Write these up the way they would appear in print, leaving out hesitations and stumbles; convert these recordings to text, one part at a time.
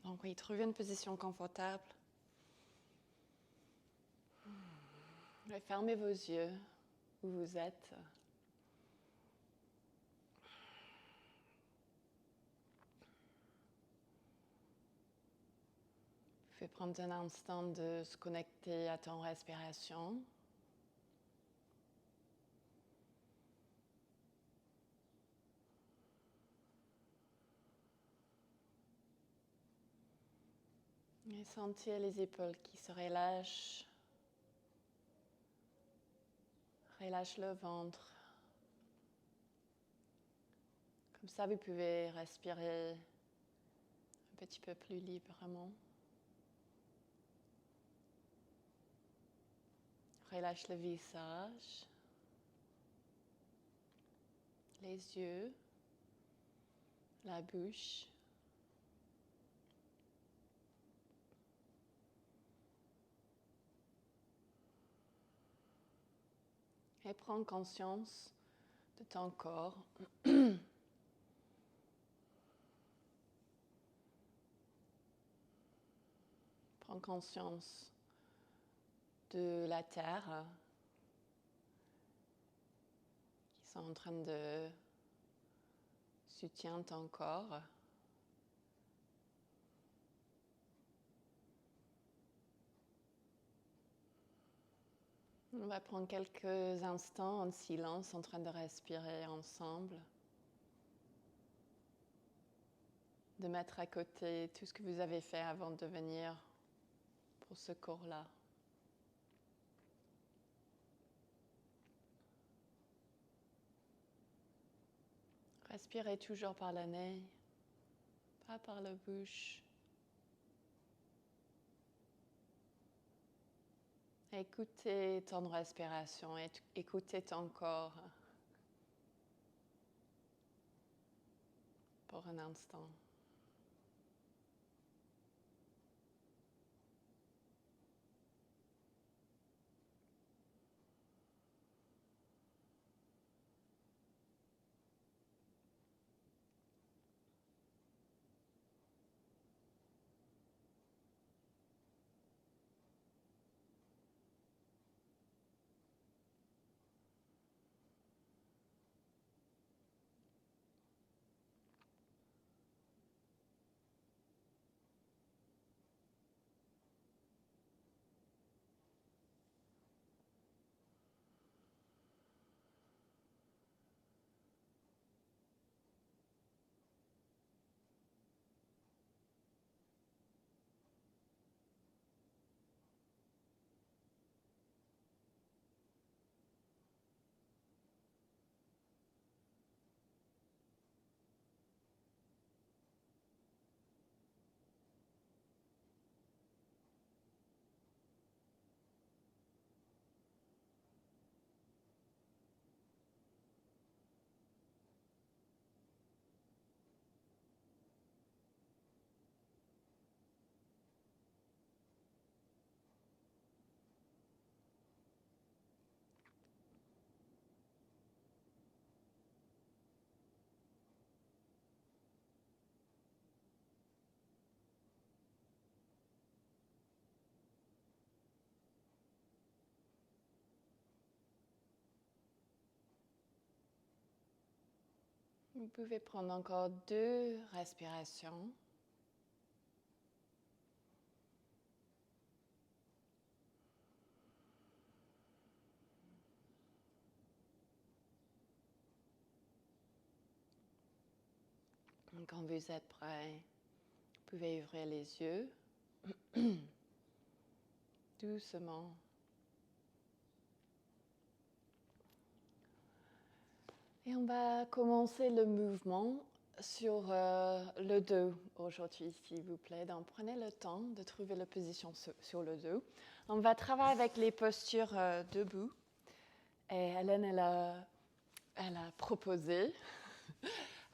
Donc oui, trouvez une position confortable. Et fermez vos yeux où vous êtes. Vous pouvez prendre un instant de se connecter à ton respiration. Et sentir les épaules qui se relâchent. Relâche le ventre. Comme ça, vous pouvez respirer un petit peu plus librement. Relâche le visage, les yeux, la bouche. Et prends conscience de ton corps. Prends conscience de la terre qui sont en train de soutenir ton corps. On va prendre quelques instants en silence en train de respirer ensemble. De mettre à côté tout ce que vous avez fait avant de venir pour ce cours-là. Respirez toujours par le nez, pas par la bouche. Écoutez ton respiration, écoutez ton corps pour un instant. Vous pouvez prendre encore 2 respirations. Quand vous êtes prêt, vous pouvez ouvrir les yeux doucement. Et on va commencer le mouvement sur le dos aujourd'hui, s'il vous plaît. Donc, prenez le temps de trouver la position sur le dos. On va travailler avec les postures debout. Et Hélène, elle a proposé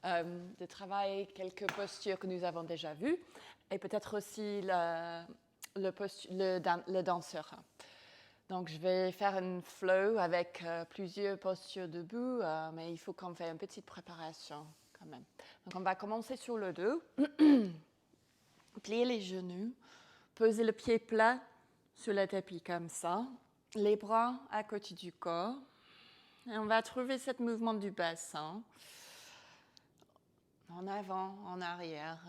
de travailler quelques postures que nous avons déjà vues et peut-être aussi le danseur. Donc, je vais faire un flow avec plusieurs postures debout, mais il faut qu'on fasse une petite préparation quand même. Donc, on va commencer sur le dos. Pliez les genoux. Posez le pied plat sur le tapis comme ça. Les bras à côté du corps. Et on va trouver ce mouvement du bassin. En avant, en arrière,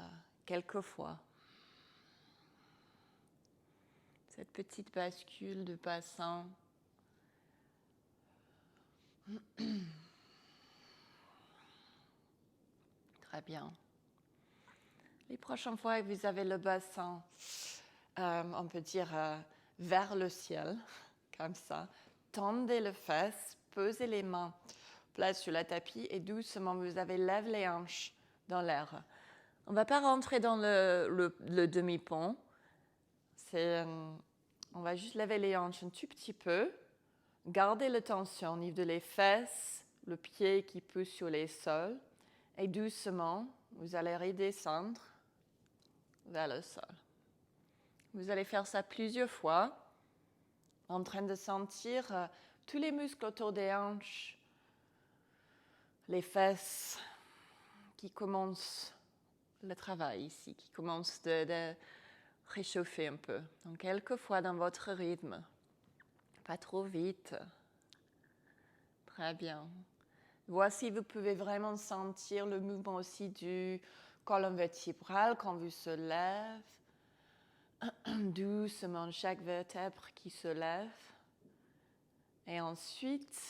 quelques fois. Cette petite bascule de bassin. Très bien. Les prochaines fois que vous avez le bassin, on peut dire vers le ciel, comme ça, tendez les fesses, posez les mains plates sur le tapis et doucement vous avez lève les hanches dans l'air. On ne va pas rentrer dans le demi-pont. On va juste lever les hanches un tout petit peu. Gardez la tension au niveau des fesses, le pied qui pousse sur les sols. Et doucement, vous allez redescendre vers le sol. Vous allez faire ça plusieurs fois, en train de sentir tous les muscles autour des hanches, les fesses qui commencent le travail ici, qui commencent de réchauffer un peu. Donc, quelques fois dans votre rythme, pas trop vite. Très bien. Voici, vous pouvez vraiment sentir le mouvement aussi du colonne vertébrale quand vous se lève. Doucement, chaque vertèbre qui se lève. Et ensuite,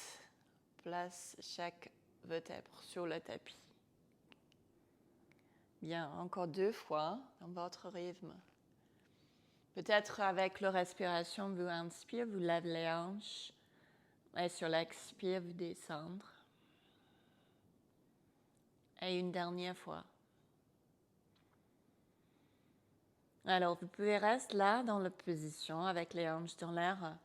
place chaque vertèbre sur le tapis. Bien, encore 2 fois dans votre rythme. Peut-être avec la respiration, vous inspirez, vous levez les hanches. Et sur l'expire, vous descendez. Et une dernière fois. Alors, vous pouvez rester là dans la position avec les hanches dans l'air.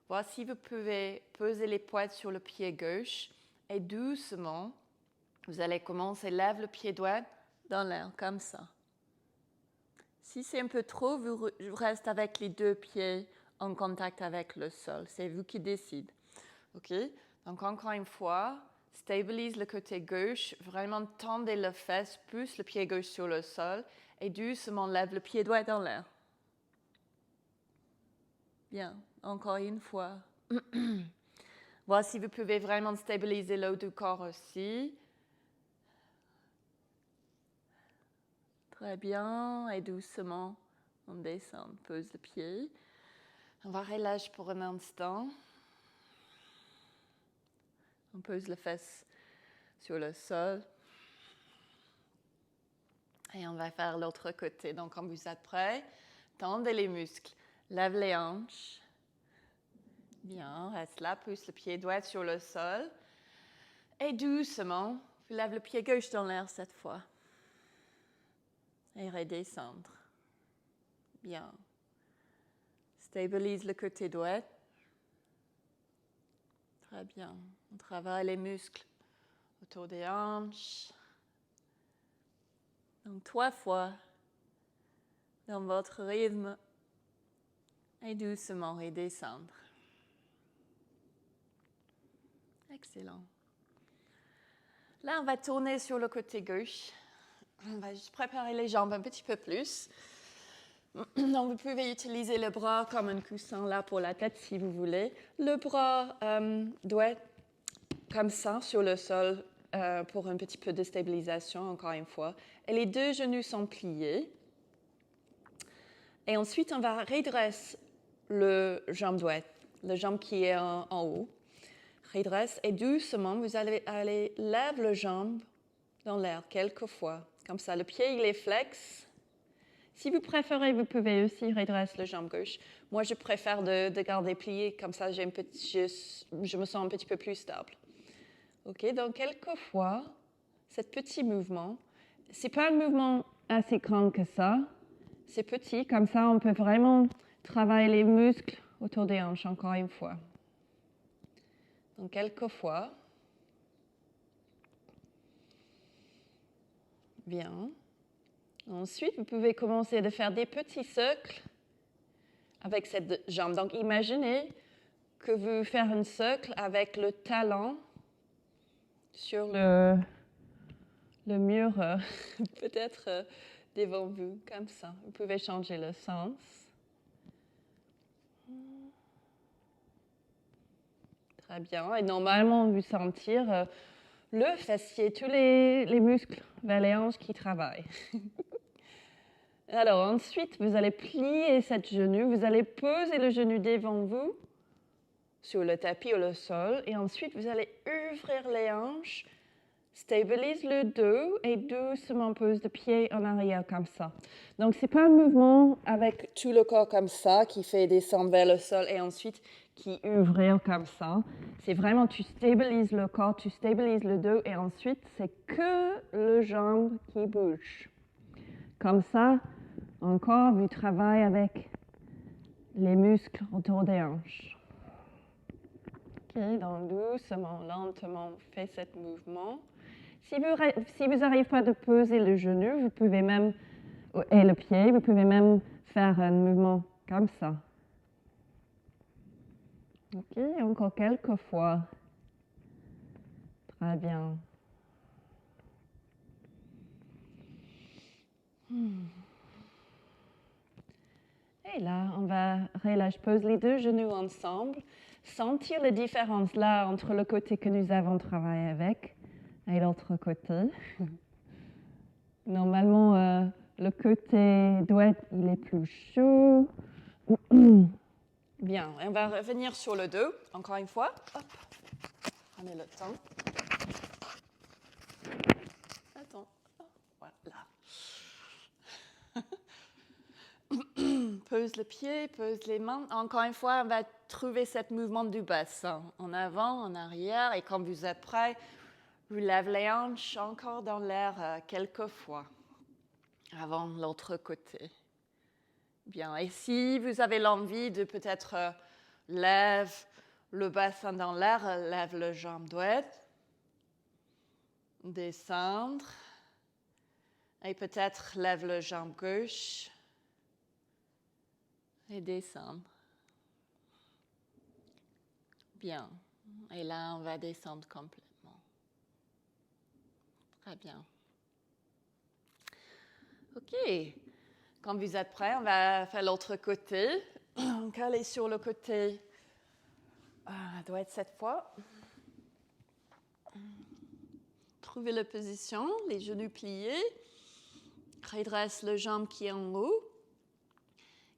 Voici, vous pouvez poser les poids sur le pied gauche et doucement, vous allez commencer à lever le pied droit dans l'air, comme ça. Si c'est un peu trop, vous restez avec les 2 pieds en contact avec le sol. C'est vous qui décidez. OK? Donc, encore une fois, stabilise le côté gauche, vraiment tendez les fesses, pousse le pied gauche sur le sol et doucement lève le pied droit dans l'air. Bien, encore une fois. Voici, vous pouvez vraiment stabiliser le haut du corps aussi. Très bien, et doucement, on descend, pose le pied. On va relâcher pour un instant. On pose les fesses sur le sol. Et on va faire l'autre côté. Donc, quand vous êtes prêts, tendez les muscles, lève les hanches. Bien, reste là, pousse le pied droit sur le sol. Et doucement, vous lèvez le pied gauche dans l'air cette fois. Et redescendre. Bien. Stabilise le côté droit. Très bien. On travaille les muscles autour des hanches. Donc, 3 fois dans votre rythme. Et doucement redescendre. Excellent. Là, on va tourner sur le côté gauche. On va juste préparer les jambes un petit peu plus. Donc, vous pouvez utiliser le bras comme un coussin là pour la tête si vous voulez. Le bras doit être comme ça sur le sol pour un petit peu de stabilisation, encore une fois. Et les 2 genoux sont pliés. Et ensuite, on va redresser le jambe droite, le jambe qui est en haut. Redresse et doucement, vous allez lever la jambe dans l'air quelques fois. Comme ça, le pied, il est flex. Si vous préférez, vous pouvez aussi redresser la jambe gauche. Moi, je préfère de garder plié, comme ça, je me sens un petit peu plus stable. OK, donc quelques fois, ce petit mouvement, ce n'est pas un mouvement assez grand que ça. C'est petit, comme ça, on peut vraiment travailler les muscles autour des hanches, encore une fois. Donc, quelques fois. Bien. Ensuite, vous pouvez commencer à faire des petits cercles avec cette jambe. Donc, imaginez que vous faites un cercle avec le talon sur le mur, peut-être devant vous, comme ça. Vous pouvez changer le sens. Très bien. Et normalement, vous sentir le fessier, tous les muscles vers les hanches qui travaillent. Alors ensuite, vous allez plier cette genou. Vous allez poser le genou devant vous sur le tapis ou le sol. Et ensuite, vous allez ouvrir les hanches. Stabilise le dos et doucement pose le pied en arrière comme ça. Donc, ce n'est pas un mouvement avec tout le corps comme ça qui fait descendre vers le sol et ensuite qui ouvrir comme ça. C'est vraiment, tu stabilises le corps, tu stabilises le dos et ensuite, c'est que le jambe qui bouge. Comme ça, encore, vous travaillez avec les muscles autour des hanches. Ok, donc doucement, lentement, faites ce mouvement. Si vous n'arrivez pas de poser le genou, vous pouvez même, et le pied, vous pouvez même faire un mouvement comme ça. Ok, encore quelques fois. Très bien. Et là, on va relâcher, pose les deux genoux ensemble. Sentir la différence là entre le côté que nous avons travaillé avec et l'autre côté. Normalement, le côté droit, il est plus chaud. Bien, on va revenir sur le dos, encore une fois. Hop, prenez le temps. Attends, voilà. Pose le pied, pose les mains. Encore une fois, on va trouver ce mouvement du bassin. En avant, en arrière, et quand vous êtes prêt, vous lavez les hanches encore dans l'air quelques fois avant l'autre côté. Bien, et si vous avez l'envie de peut-être lève le bassin dans l'air, lève le jambe droite, descendre, et peut-être lève le jambe gauche et descendre. Bien, et là on va descendre complètement. Très bien. Ok, quand vous êtes prêts, on va faire l'autre côté. Donc allez sur le côté droite cette fois. Trouvez la position, les genoux pliés. Redresse le jambe qui est en haut.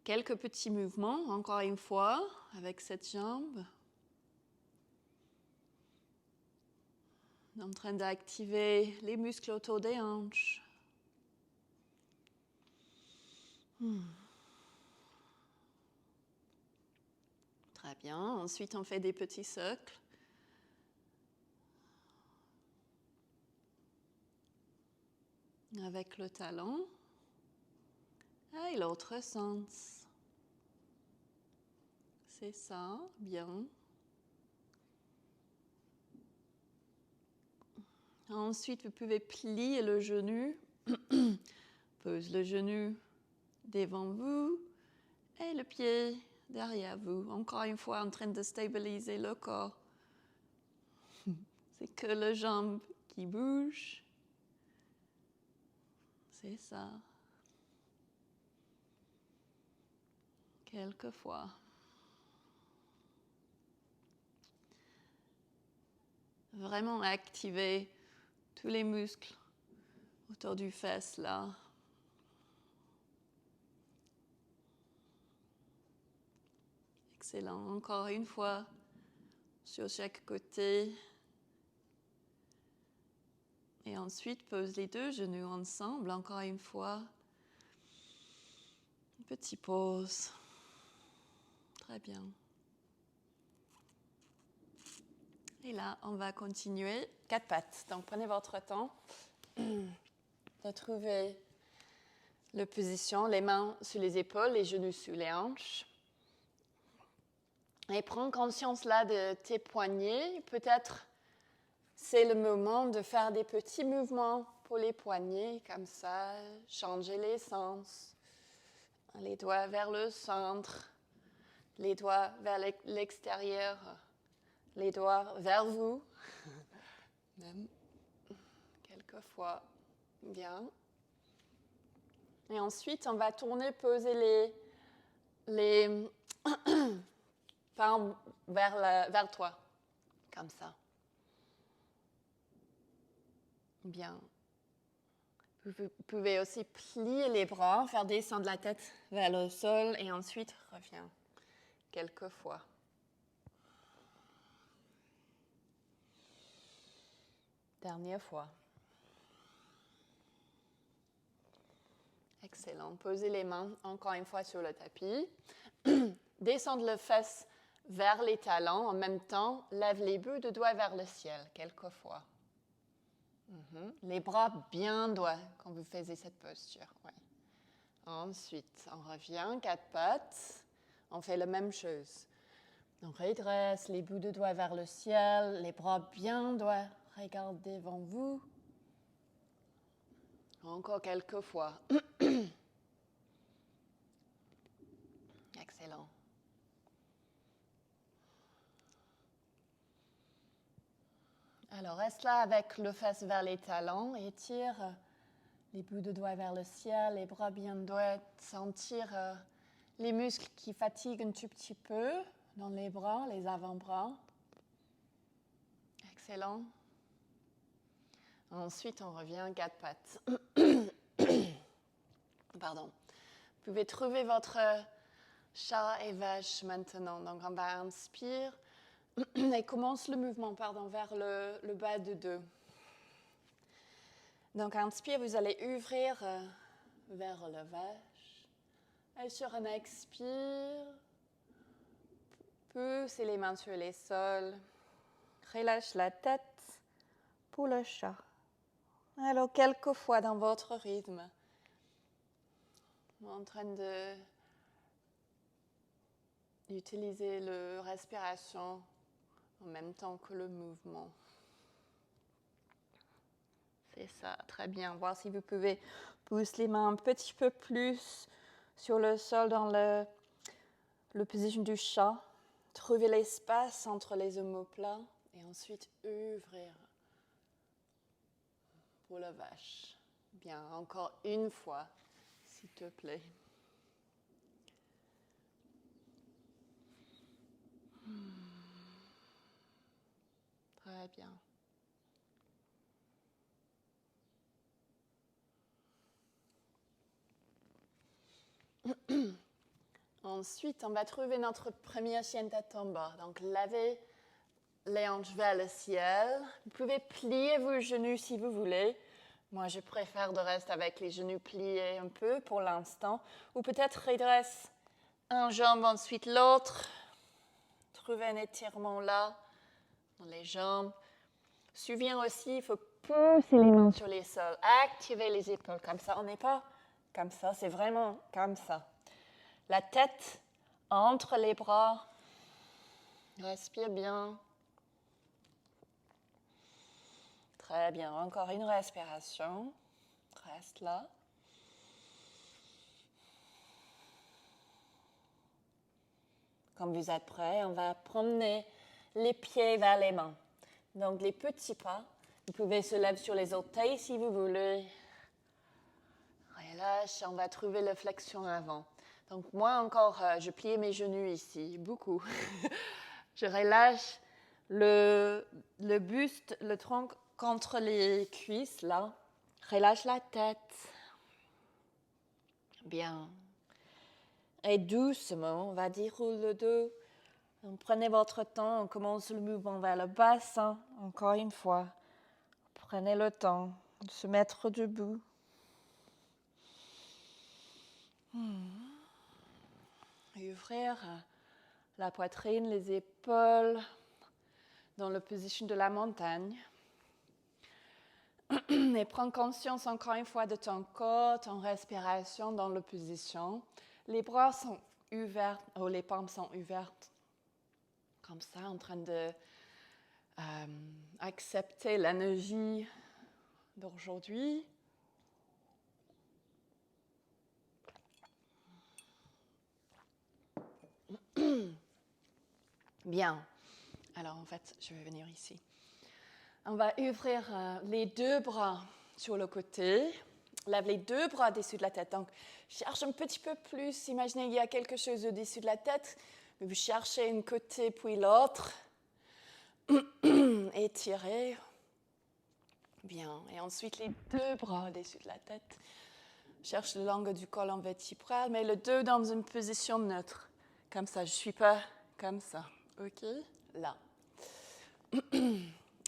Quelques petits mouvements, encore une fois, avec cette jambe. En train d'activer les muscles autour des hanches. Très bien. Ensuite, on fait des petits cercles. Avec le talon. Et l'autre sens. C'est ça, bien. Ensuite, vous pouvez plier le genou. Pose le genou devant vous et le pied derrière vous. Encore une fois, en train de stabiliser le corps. C'est que le jambe qui bouge. C'est ça. Quelques fois. Vraiment activer tous les muscles autour du fesse là. Excellent. Encore une fois sur chaque côté. Et ensuite, pose les deux genoux ensemble. Encore une fois. Une petite pause. Très bien. Et là, on va continuer. 4 pattes. Donc, prenez votre temps de trouver la position. Les mains sur les épaules, les genoux sur les hanches. Et prends conscience là de tes poignets. Peut-être c'est le moment de faire des petits mouvements pour les poignets, comme ça. Changer les sens. Les doigts vers le centre. Les doigts vers l'extérieur. Les doigts vers vous. Même quelquefois. Bien. Et ensuite, on va tourner, poser les palmes vers toi, comme ça. Bien. Vous pouvez aussi plier les bras, faire descendre la tête vers le sol et ensuite reviens quelques fois. Dernière fois. Excellent. Posez les mains encore une fois sur le tapis. Descendre le fesse vers les talons. En même temps, lève les bouts de doigts vers le ciel quelques fois. Les bras bien droits quand vous faites cette posture. Ouais. Ensuite, on revient, 4 pattes. On fait la même chose. On redresse les bouts de doigts vers le ciel, les bras bien droits. Regardez devant vous. Encore quelques fois. Excellent. Alors, reste là avec le fesse vers les talons et tire les bouts de doigts vers le ciel, les bras bien droits. Sentir les muscles qui fatiguent un tout petit peu dans les bras, les avant-bras. Excellent. Ensuite, on revient 4 pattes. Pardon. Vous pouvez trouver votre chat et vache maintenant. Donc, on va inspire et commence le mouvement vers le bas de dos. Donc, inspire, vous allez ouvrir vers la vache. Et sur un expire, poussez les mains sur les sols. Relâche la tête pour le chat. Alors, quelques fois dans votre rythme, en train d'utiliser la respiration en même temps que le mouvement. C'est ça, très bien. Voir si vous pouvez pousser les mains un petit peu plus sur le sol dans le position du chat. Trouver l'espace entre les omoplates et ensuite ouvrir pour la vache. Bien, encore une fois, s'il te plaît. Très bien. Ensuite, on va trouver notre première Shienta Tomba. Donc, lavez les hanches vers le ciel. Vous pouvez plier vos genoux si vous voulez. Moi, je préfère de rester avec les genoux pliés un peu pour l'instant. Ou peut-être redresse un jambe, ensuite l'autre. Trouvez un étirement là, dans les jambes. Souviens aussi, il faut pousser les mains sur les sols. Activez les épaules comme ça. On n'est pas comme ça, c'est vraiment comme ça. La tête entre les bras. Respire bien. Très bien. Encore une respiration. Reste là. Quand vous êtes prêt, on va promener les pieds vers les mains. Donc, les petits pas. Vous pouvez se lever sur les orteils si vous voulez. Relâche. On va trouver la flexion avant. Donc, moi encore, je plie mes genoux ici, beaucoup. Je relâche le buste, le tronc contre les cuisses, là. Relâche la tête. Bien. Et doucement, on va dérouler le dos. Donc, prenez votre temps, on commence le mouvement vers le bassin, encore une fois. Prenez le temps de se mettre debout. Ouvrir la poitrine, les épaules dans la position de la montagne. Et prends conscience encore une fois de ton corps, ton respiration dans la position. Les bras sont ouverts, ou les paumes sont ouvertes. Comme ça, en train de accepter l'énergie d'aujourd'hui. Bien. Alors, en fait, je vais venir ici. On va ouvrir les deux bras sur le côté Lève les deux bras au-dessus de la tête. Donc, cherche un petit peu plus. Imaginez qu'il y a quelque chose au-dessus de la tête. Vous cherchez un côté puis l'autre. Étirez. Bien. Et ensuite, les deux bras au-dessus de la tête. Cherche l'angle du colonne vertébrale, mais le dos dans une position neutre. Comme ça, je ne suis pas comme ça. OK? Là.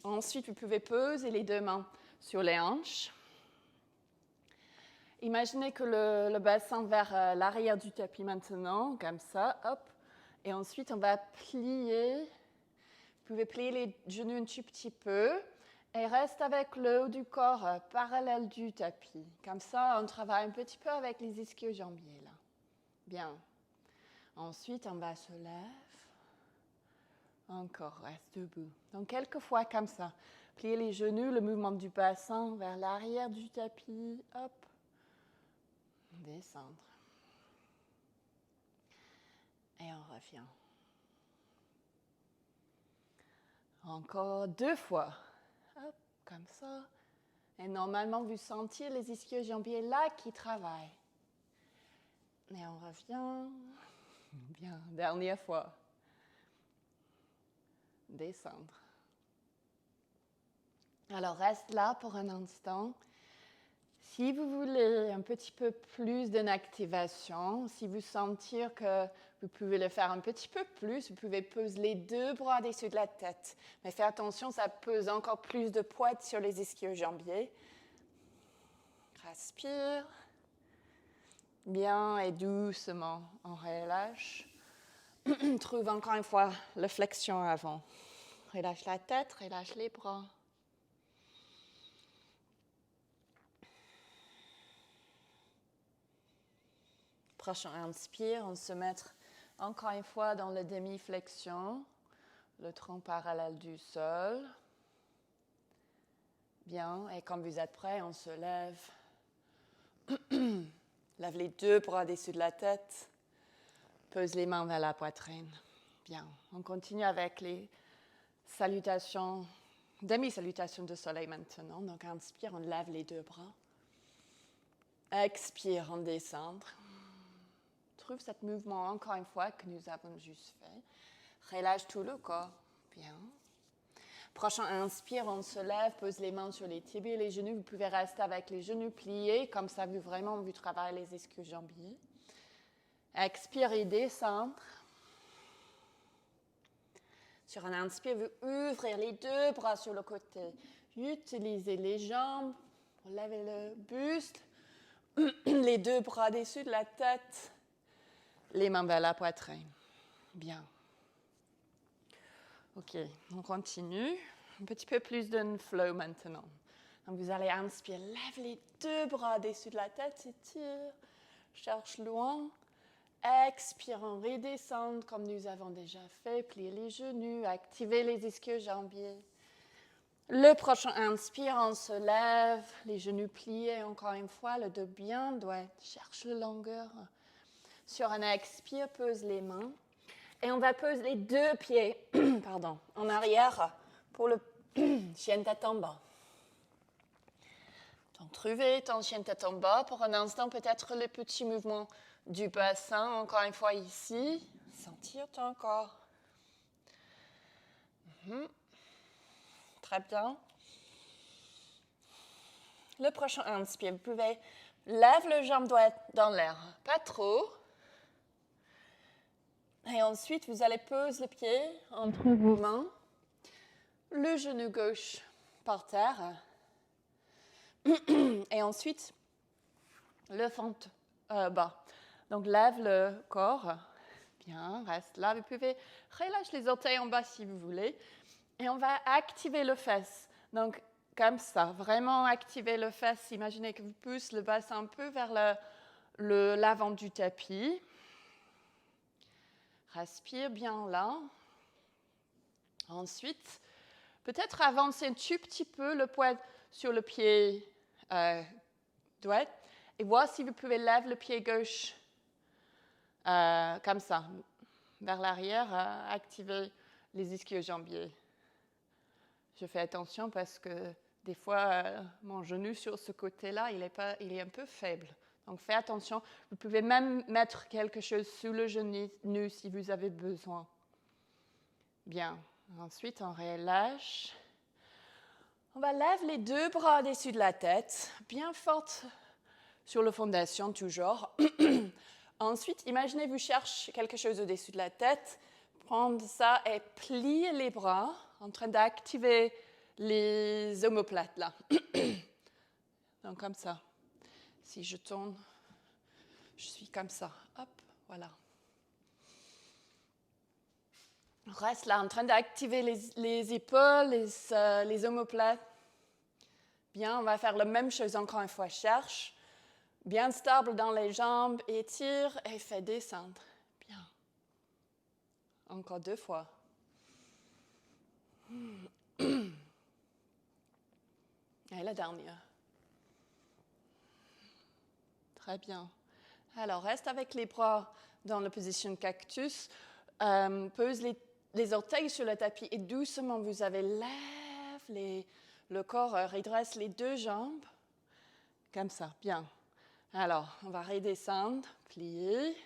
Ensuite, vous pouvez poser les deux mains sur les hanches. Imaginez que le bassin vers l'arrière du tapis maintenant, comme ça, hop. Et ensuite, on va plier. Vous pouvez plier les genoux un tout petit peu. Et reste avec le haut du corps parallèle du tapis. Comme ça, on travaille un petit peu avec les ischio-jambiers, là. Bien. Ensuite, on va se lève. Encore, reste debout. Donc, quelques fois comme ça. Plier les genoux, le mouvement du bassin vers l'arrière du tapis. Hop. Descendre. Et on revient. Encore 2 fois. Hop, comme ça. Et normalement, vous sentez les ischio-jambiers là qui travaillent. Et on revient. Bien, dernière fois. Descendre. Alors, reste là pour un instant. Si vous voulez un petit peu plus d'une activation, si vous sentez que vous pouvez le faire un petit peu plus, vous pouvez poser les deux bras au-dessus de la tête. Mais faites attention, ça pose encore plus de poids sur les ischio-jambiers. Respire. Bien et doucement, on relâche. Trouve encore une fois la flexion avant. Relâche la tête, relâche les bras. Prochain inspire, on se met encore une fois dans la demi-flexion, le tronc parallèle du sol. Bien, et quand vous êtes prêt, on se lève. Lève les deux bras au-dessus de la tête. Pose les mains vers la poitrine. Bien, on continue avec les salutations, demi-salutations de soleil maintenant. Donc, inspire, on lève les deux bras. Expire, on descend. Trouve ce mouvement encore une fois que nous avons juste fait. Relâche tout le corps. Bien. Prochain inspire, on se lève, pose les mains sur les tibias et les genoux. Vous pouvez rester avec les genoux pliés, comme ça vous travaillez les ischio-jambiers. Expire et descendre. Sur un inspire, vous ouvrez les deux bras sur le côté. Utilisez les jambes pour lever le buste. Les deux bras au-dessus de la tête. Les mains vers la poitrine. Bien. OK, on continue. Un petit peu plus d'un flow maintenant. Donc vous allez inspirer, lève les deux bras au-dessus de la tête, étire, cherche loin. Expire, on redescend comme nous avons déjà fait. Pliez les genoux, activez les ischio-jambiers. Le prochain inspire, on se lève, les genoux pliés encore une fois, le dos bien droit, cherche la longueur. Sur un expire, pose les mains. Et on va poser les deux pieds en arrière pour le chien tête en bas. Donc, trouvez ton chien tête en bas. Pour un instant, peut-être le petit mouvement du bassin, encore une fois ici. Sentir ton corps. Très bien. Le prochain inspire, vous pouvez lever le jambe droite dans l'air. Pas trop. Et ensuite, vous allez poser le pied entre vos mains. Le genou gauche par terre. Et ensuite, le fente bas. Donc, lève le corps. Bien, reste là. Vous pouvez relâcher les orteils en bas si vous voulez. Et on va activer le fesse. Donc, comme ça, vraiment activer le fesse. Imaginez que vous poussez le bassin un peu vers l'avant du tapis. Respire bien là. Ensuite, peut-être avancer un tout petit peu le poids sur le pied droit et voir si vous pouvez lever le pied gauche comme ça, vers l'arrière, activer les ischio-jambiers. Je fais attention parce que Des fois, mon genou sur ce côté-là, il est un peu faible. Donc, faites attention. Vous pouvez même mettre quelque chose sous le genou si vous avez besoin. Bien. Ensuite, on relâche. On va lever les 2 bras au-dessus de la tête, bien forte sur la fondation toujours. Ensuite, imaginez vous cherchez quelque chose au-dessus de la tête. Prendre ça et plier les bras en train d'activer les omoplates là. Donc comme ça. Si je tourne, je suis comme ça. Hop, voilà. On reste là en train d'activer les épaules, les omoplates. Bien, on va faire la même chose encore une fois. Cherche, bien stable dans les jambes, étire et fais descendre. Bien. Encore 2 fois. Et la dernière. Très bien. Alors, reste avec les bras dans la position cactus. Pose les orteils sur le tapis et doucement, vous avez lève le corps, redresse les 2 jambes. Comme ça, bien. Alors, on va redescendre, plier.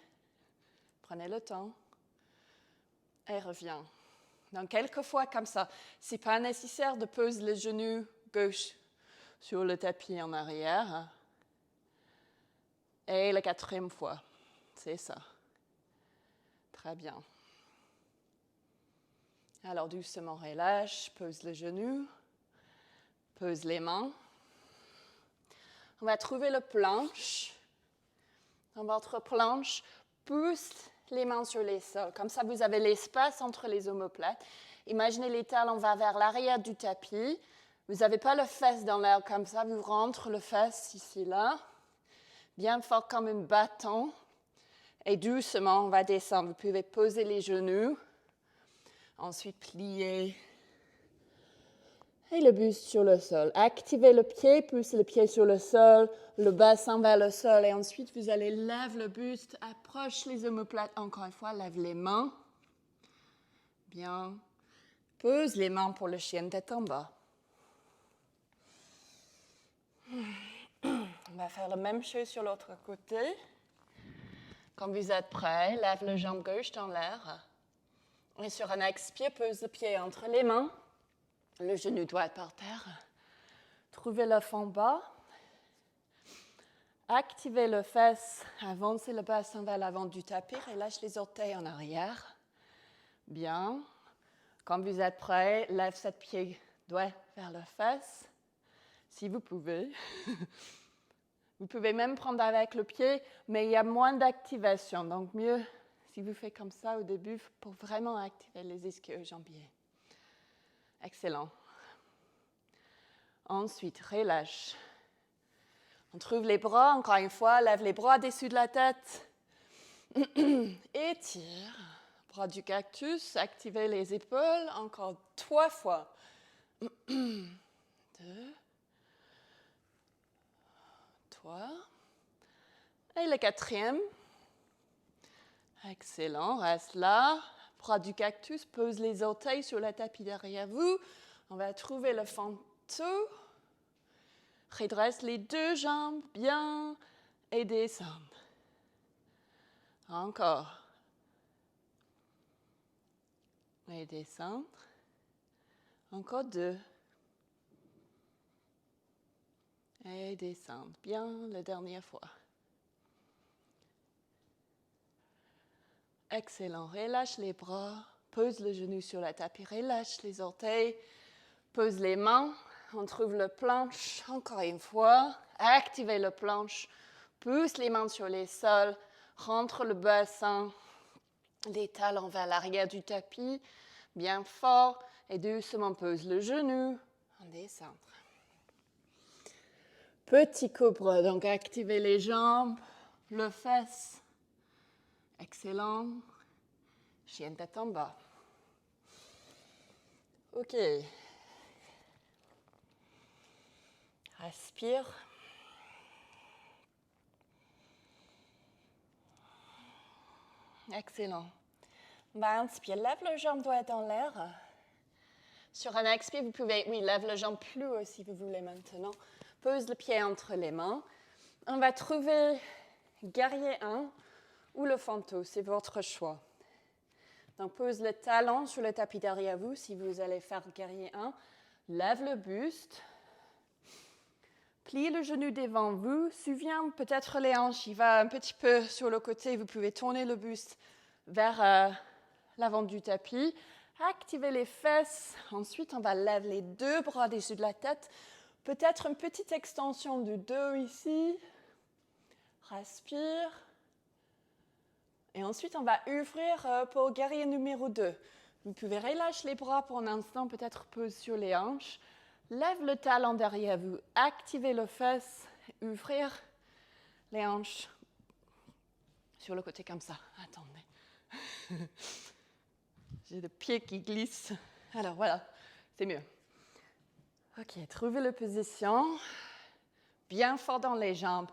Prenez le temps. Et reviens. Donc, quelquefois comme ça. Ce n'est pas nécessaire de poser le genou gauche sur le tapis en arrière. Et la 4e fois. C'est ça. Très bien. Alors, doucement relâche, pose le genou, pose les mains. On va trouver la planche. Dans votre planche, pousse les mains sur les sols. Comme ça, vous avez l'espace entre les omoplates. Imaginez les talons vont vers l'arrière du tapis. Vous n'avez pas le fesse dans l'air comme ça. Vous rentrez le fesse ici, là. Bien fort comme un bâton. Et doucement, on va descendre. Vous pouvez poser les genoux. Ensuite, plier. Et le buste sur le sol. Activez le pied, poussez le pied sur le sol, le bassin vers le sol. Et ensuite, vous allez lever le buste, approche les omoplates. Encore une fois, lève les mains. Bien. Pose les mains pour le chien tête en bas. On va faire la même chose sur l'autre côté. Quand vous êtes prêt, lève la jambe gauche dans l'air. Et sur un expire, pose le pied entre les mains. Le genou doit être par terre. Trouvez le fond bas. Activez le fesse. Avancez le bassin vers l'avant du tapis. Relâche les orteils en arrière. Bien. Quand vous êtes prêt, lève cette pied doigt vers le fesse. Si vous pouvez. Vous pouvez même prendre avec le pied, mais il y a moins d'activation. Donc mieux si vous faites comme ça au début pour vraiment activer les ischio-jambiers. Excellent. Ensuite, relâche. On trouve les bras, encore une fois, lève les bras au-dessus de la tête. Étire. Bras du cactus, activez les épaules, encore 3 fois. 2, 3. Et le 4e. Excellent, reste là. Bras du cactus, pose les orteils sur le tapis derrière vous. On va trouver le fantou. Redresse les 2 jambes bien et descendre. Encore. Et descendre. Encore 2. Et descendre. Bien, la dernière fois. Excellent. Relâche les bras. Pose le genou sur le tapis. Relâche les orteils. Pose les mains. On trouve le planche. Encore une fois. Activez le planche. Pousse les mains sur les sols. Rentre le bassin. Les talons vers l'arrière du tapis. Bien fort. Et doucement pose le genou. On descend. Petit cobra. Donc activez les jambes. Le fesse. Excellent. Chien tête en bas. OK. Respire. Excellent. On va inspirer. Lève le jambe doigt dans l'air. Sur un expire, vous pouvez, lève le jambe plus haut si vous voulez maintenant. Pose le pied entre les mains. On va trouver guerrier 1 ou le fanto, c'est votre choix. Donc, pose le talon sur le tapis derrière vous si vous allez faire guerrier 1. Lève le buste. Pliez le genou devant vous. Souviens peut-être les hanches. Il va un petit peu sur le côté. Vous pouvez tourner le buste vers l'avant du tapis. Activez les fesses. Ensuite, on va lever les deux bras au-dessus de la tête. Peut-être une petite extension du dos ici. Respire. Et ensuite, on va ouvrir pour guerrier numéro 2. Vous pouvez relâcher les bras pour un instant, peut-être pose sur les hanches. Lève le talon derrière vous. Activez les fesses. Ouvrir les hanches sur le côté comme ça. Attendez. J'ai le pied qui glisse. Alors voilà, c'est mieux. Ok, trouvez la position. Bien fort dans les jambes.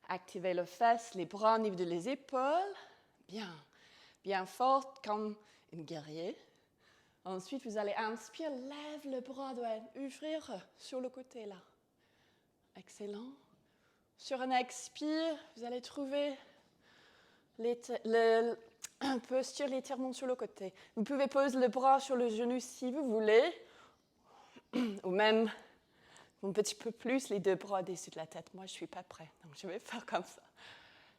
Activez les fesses, les bras au niveau des épaules. Bien, bien fort comme une guerrier. Ensuite, vous allez inspirer, lève le bras, ouvrir sur le côté là. Excellent. Sur un expire, vous allez trouver posture l'étirement sur le côté. Vous pouvez poser le bras sur le genou si vous voulez, ou même un petit peu plus les deux bras au-dessus de la tête. Moi, je ne suis pas prête, donc je vais faire comme ça.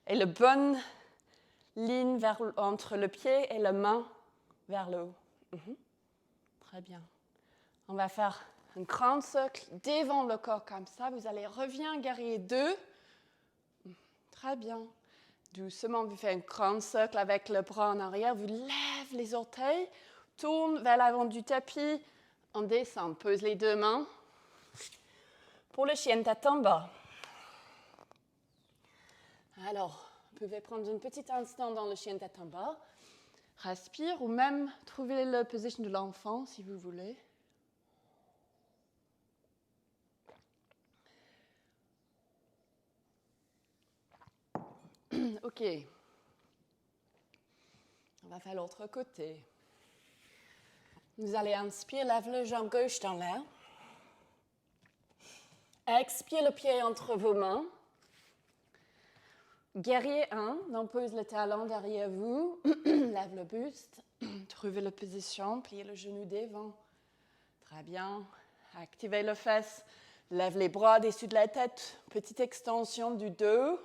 Et la bonne ligne entre le pied et la main vers le haut. Très bien. On va faire un grand cercle devant le corps comme ça. Vous allez revenir guerrier 2. Très bien. Doucement, vous faites un grand cercle avec le bras en arrière. Vous lèvez les orteils, tourne vers l'avant du tapis. On descend, pose les deux mains. Pour le chien tête en bas. Alors, vous pouvez prendre un petit instant dans le chien tête en bas. Respire ou même trouver la position de l'enfant si vous voulez. Ok. On va faire l'autre côté. Vous allez inspirer, lève le jambe gauche dans l'air. Expire le pied entre vos mains. Guerrier 1, donc pose le talon derrière vous. Lève le buste. Trouvez la position, pliez le genou devant. Très bien. Activez les fesses. Lève les bras au-dessus de la tête. Petite extension du dos.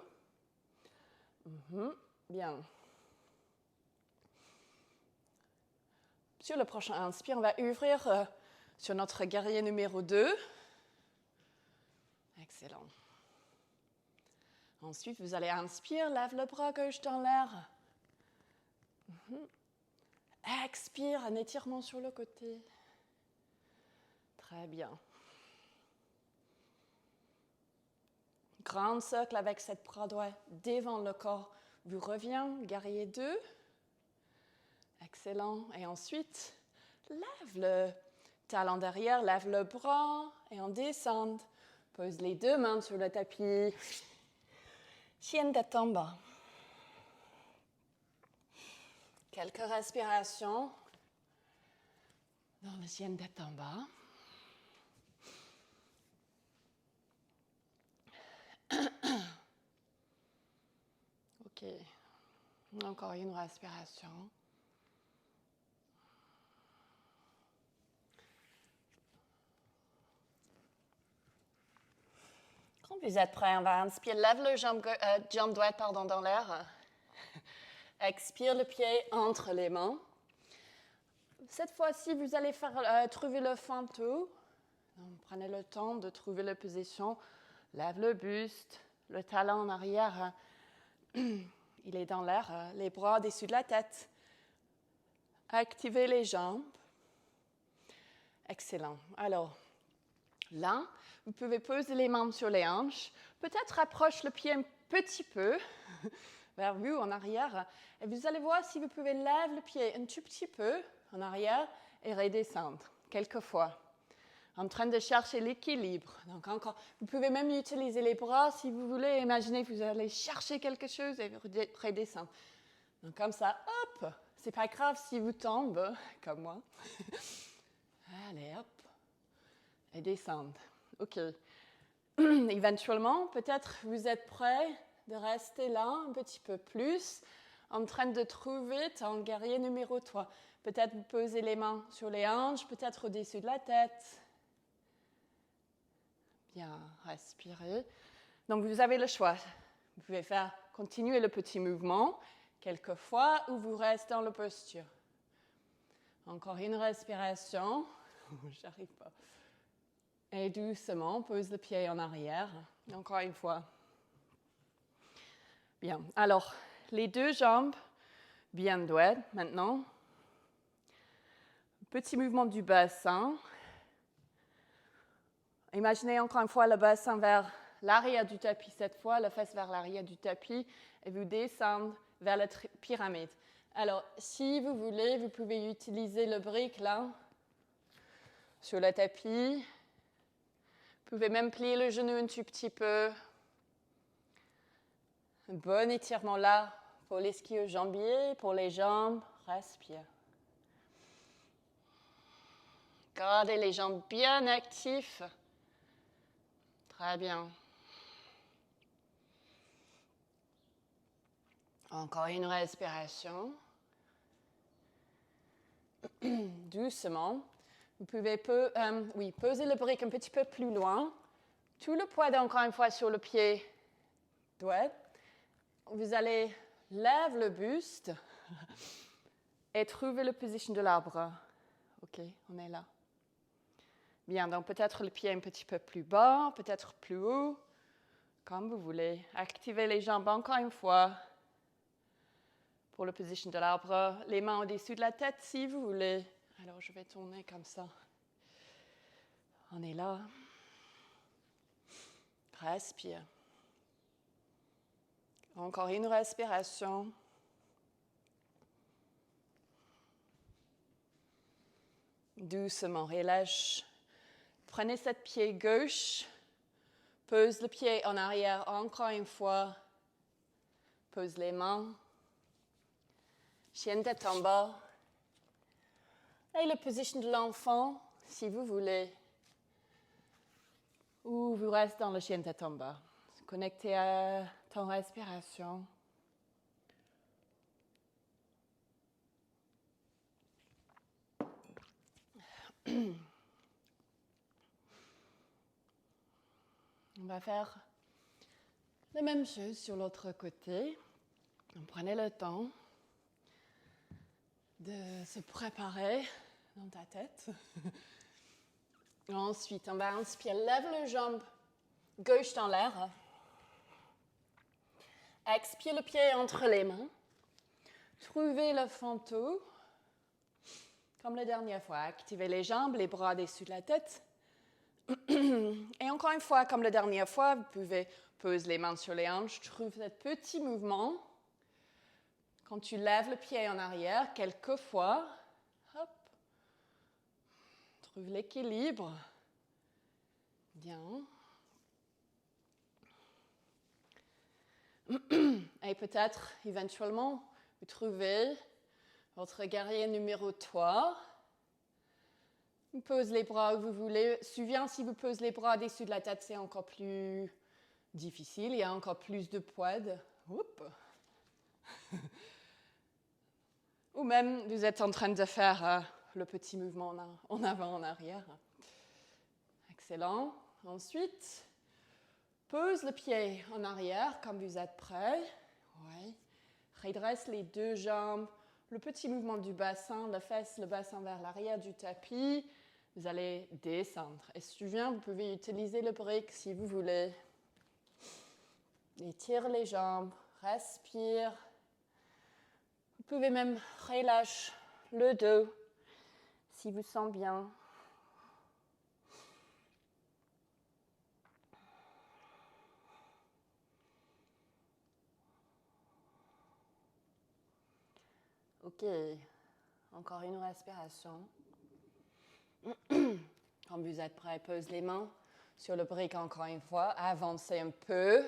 Bien. Sur le prochain inspire, on va ouvrir sur notre guerrier numéro 2. Excellent. Ensuite, vous allez inspirer, lève le bras gauche dans l'air. Expire, un étirement sur le côté. Très bien. Grand cercle avec cette bras droit devant le corps. Vous revenez, guerrier 2. Excellent. Et ensuite, lève le talon derrière, lève le bras et on descend. Pose les deux mains sur le tapis. Chien tête en bas. Quelques respirations dans le chien tête en bas. Ok. Encore une respiration. Quand vous êtes prêts, on va inspirer, lève le jambe droite dans l'air. Expire le pied entre les mains. Cette fois-ci, vous allez trouver le fanto. Donc, prenez le temps de trouver la position. Lève le buste, le talon en arrière. Il est dans l'air, les bras au-dessus de la tête. Activez les jambes. Excellent. Alors, là, vous pouvez poser les mains sur les hanches. Peut-être approche le pied un petit peu vers vous en arrière. Et vous allez voir si vous pouvez lever le pied un tout petit peu en arrière et redescendre quelques fois. En train de chercher l'équilibre. Donc encore, vous pouvez même utiliser les bras si vous voulez. Imaginez que vous allez chercher quelque chose et redescendre. Donc comme ça, hop, c'est pas grave si vous tombez, comme moi. Allez, hop. Et descendre. OK. Éventuellement, peut-être vous êtes prêt de rester là un petit peu plus, en train de trouver ton guerrier numéro 3. Peut-être vous posez les mains sur les hanches, peut-être au-dessus de la tête. Bien, respirez. Donc, vous avez le choix. Vous pouvez faire continuer le petit mouvement, quelquefois, ou vous restez dans la posture. Encore une respiration. J'arrive pas. Et doucement, pose le pied en arrière. Encore une fois. Bien. Alors, les deux jambes bien droites maintenant. Petit mouvement du bassin. Imaginez encore une fois le bassin vers l'arrière du tapis cette fois, la fesse vers l'arrière du tapis, et vous descendez vers la pyramide. Alors, si vous voulez, vous pouvez utiliser le brick là, sur le tapis. Vous pouvez même plier le genou un tout petit peu. Un bon étirement là pour l'ischio-jambier, pour les jambes. Respire. Gardez les jambes bien actives. Très bien. Encore une respiration. Doucement. Vous pouvez poser le brick un petit peu plus loin. Tout le poids encore une fois sur le pied droit. Vous allez lever le buste et trouver la position de l'arbre. OK, on est là. Bien, donc peut-être le pied un petit peu plus bas, peut-être plus haut, comme vous voulez. Activez les jambes encore une fois pour la position de l'arbre. Les mains au-dessus de la tête si vous voulez. Alors, je vais tourner comme ça. On est là. Respire. Encore une respiration. Doucement, relâche. Prenez cette pied gauche. Pose le pied en arrière encore une fois. Pose les mains. Chien tête en bas. Et la position de l'enfant, si vous voulez. Ou vous restez dans le chien tête en bas. Connectez à ton respiration. On va faire la même chose sur l'autre côté. Prenez le temps de se préparer dans ta tête. Ensuite, on va inspirer, lève le jambe gauche dans l'air. Expire le pied entre les mains. Trouvez le fantôme. Comme la dernière fois, activez les jambes, les bras au-dessus de la tête. Et encore une fois, comme la dernière fois, vous pouvez poser les mains sur les hanches. Trouve ce petit mouvement. Quand tu lèves le pied en arrière, quelquefois, hop, trouve l'équilibre. Bien. Et peut-être, éventuellement, vous trouvez votre guerrier numéro 3. Vous posez les bras où vous voulez. Souviens, si vous posez les bras au-dessus de la tête, c'est encore plus difficile. Il y a encore plus de poids. Ou même, vous êtes en train de faire le petit mouvement en avant, en arrière. Excellent. Ensuite, pose le pied en arrière, comme vous êtes prêt. Ouais. Redresse les deux jambes. Le petit mouvement du bassin, la fesse, le bassin vers l'arrière du tapis. Vous allez descendre. Et souviens, vous pouvez utiliser le brick si vous voulez. Étire les jambes, respire. Vous pouvez même relâcher le dos si vous sentez bien. OK. Encore une respiration. Quand vous êtes prêt, pose les mains sur le brick encore une fois. Avancez un peu.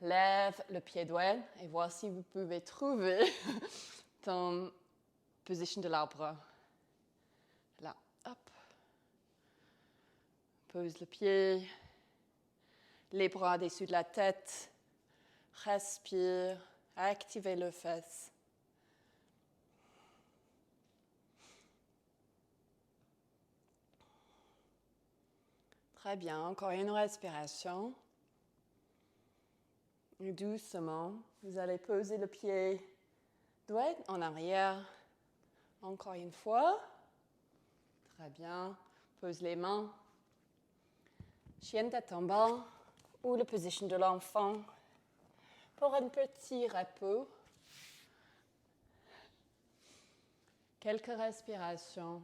Lève le pied droit et voir si vous pouvez trouver ton position de l'arbre. Là, hop. Pose le pied, les bras au-dessus de la tête, respire, activez le fesses. Très bien, encore une respiration. Et doucement, vous allez poser le pied droit en arrière. Encore une fois. Très bien. Pose les mains. Chien tête en bas ou la position de l'enfant pour un petit repos. Quelques respirations.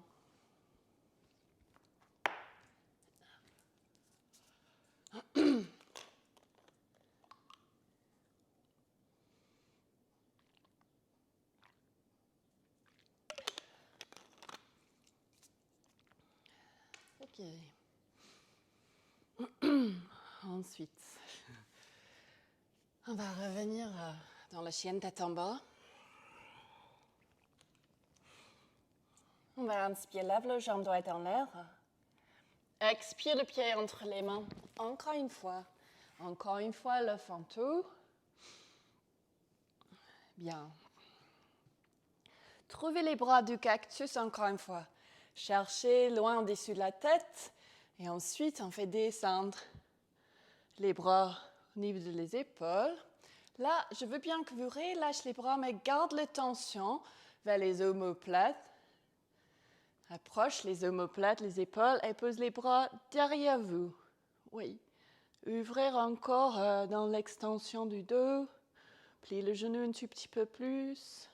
Ok. Ensuite, on va revenir dans la chienne tête en bas. On va inspirer, lève le jambe droite en l'air. Expire le pied entre les mains. Encore une fois. Encore une fois, le fantôme. Bien. Trouvez les bras du cactus encore une fois. Cherchez loin au-dessus de la tête. Et ensuite, on fait descendre les bras au niveau des épaules. Là, je veux bien que vous relâchez les bras, mais garde la tension vers les omoplates. Approche les omoplates, les épaules et pose les bras derrière vous. Oui. Ouvrir encore dans l'extension du dos. Pliez le genou un tout petit peu plus.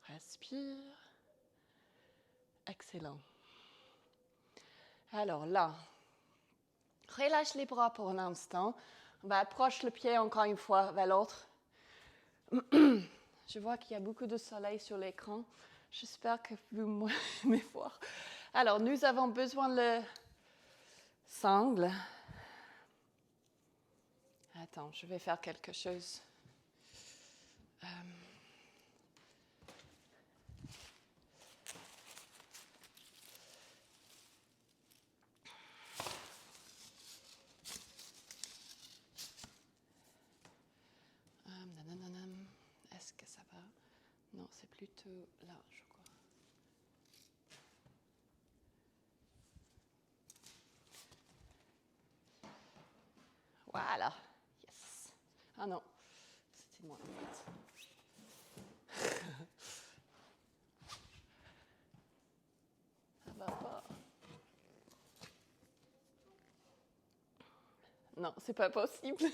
Respire. Excellent. Alors là, relâche les bras pour un instant. On va approcher le pied encore une fois vers l'autre. Je vois qu'il y a beaucoup de soleil sur l'écran. J'espère que vous m'aimez voir. Alors, nous avons besoin de le sangle. Attends, je vais faire quelque chose. Est-ce que ça va? Non, c'est plutôt là, je crois. Voilà. Yes. Ah non, c'était moi. Ça va pas. Non, c'est pas possible.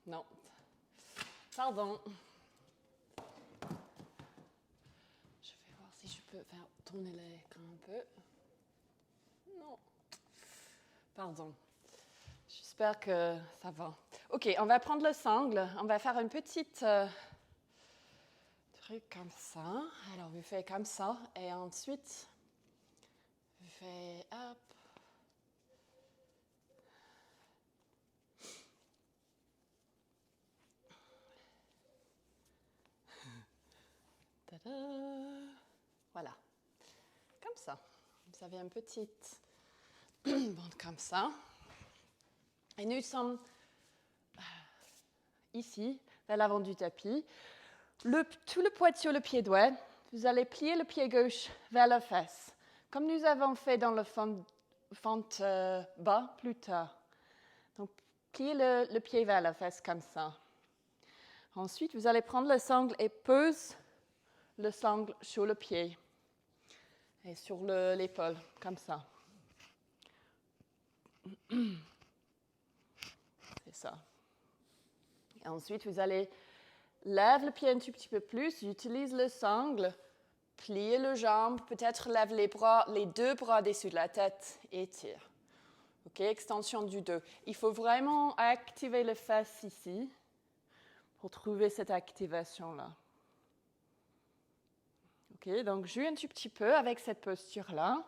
Non. Pardon. Je vais voir si je peux faire tourner l'écran un peu. Non. Pardon. J'espère que ça va. Ok, on va prendre le sangle. On va faire une petite truc comme ça. Alors, vous faites comme ça. Et ensuite, vous faites hop. Ta-da. Voilà. Comme ça. Vous avez une petite bande comme ça. Et nous sommes ici, vers l'avant du tapis. Tout le poids sur le pied droit. Vous allez plier le pied gauche vers la fesse, comme nous avons fait dans le fente bas plus tard. Donc, pliez le pied vers la fesse comme ça. Ensuite, vous allez prendre le sangle et poser le sangle sur le pied et sur l'épaule, comme ça. C'est ça. Et ensuite, vous allez lever le pied un tout petit peu plus, utilise le sangle, pliez le jambe, peut-être lève les deux bras au-dessus de la tête et tire. Ok, extension du dos. Il faut vraiment activer les fesses ici pour trouver cette activation-là. Ok, donc joue un tout petit peu avec cette posture-là,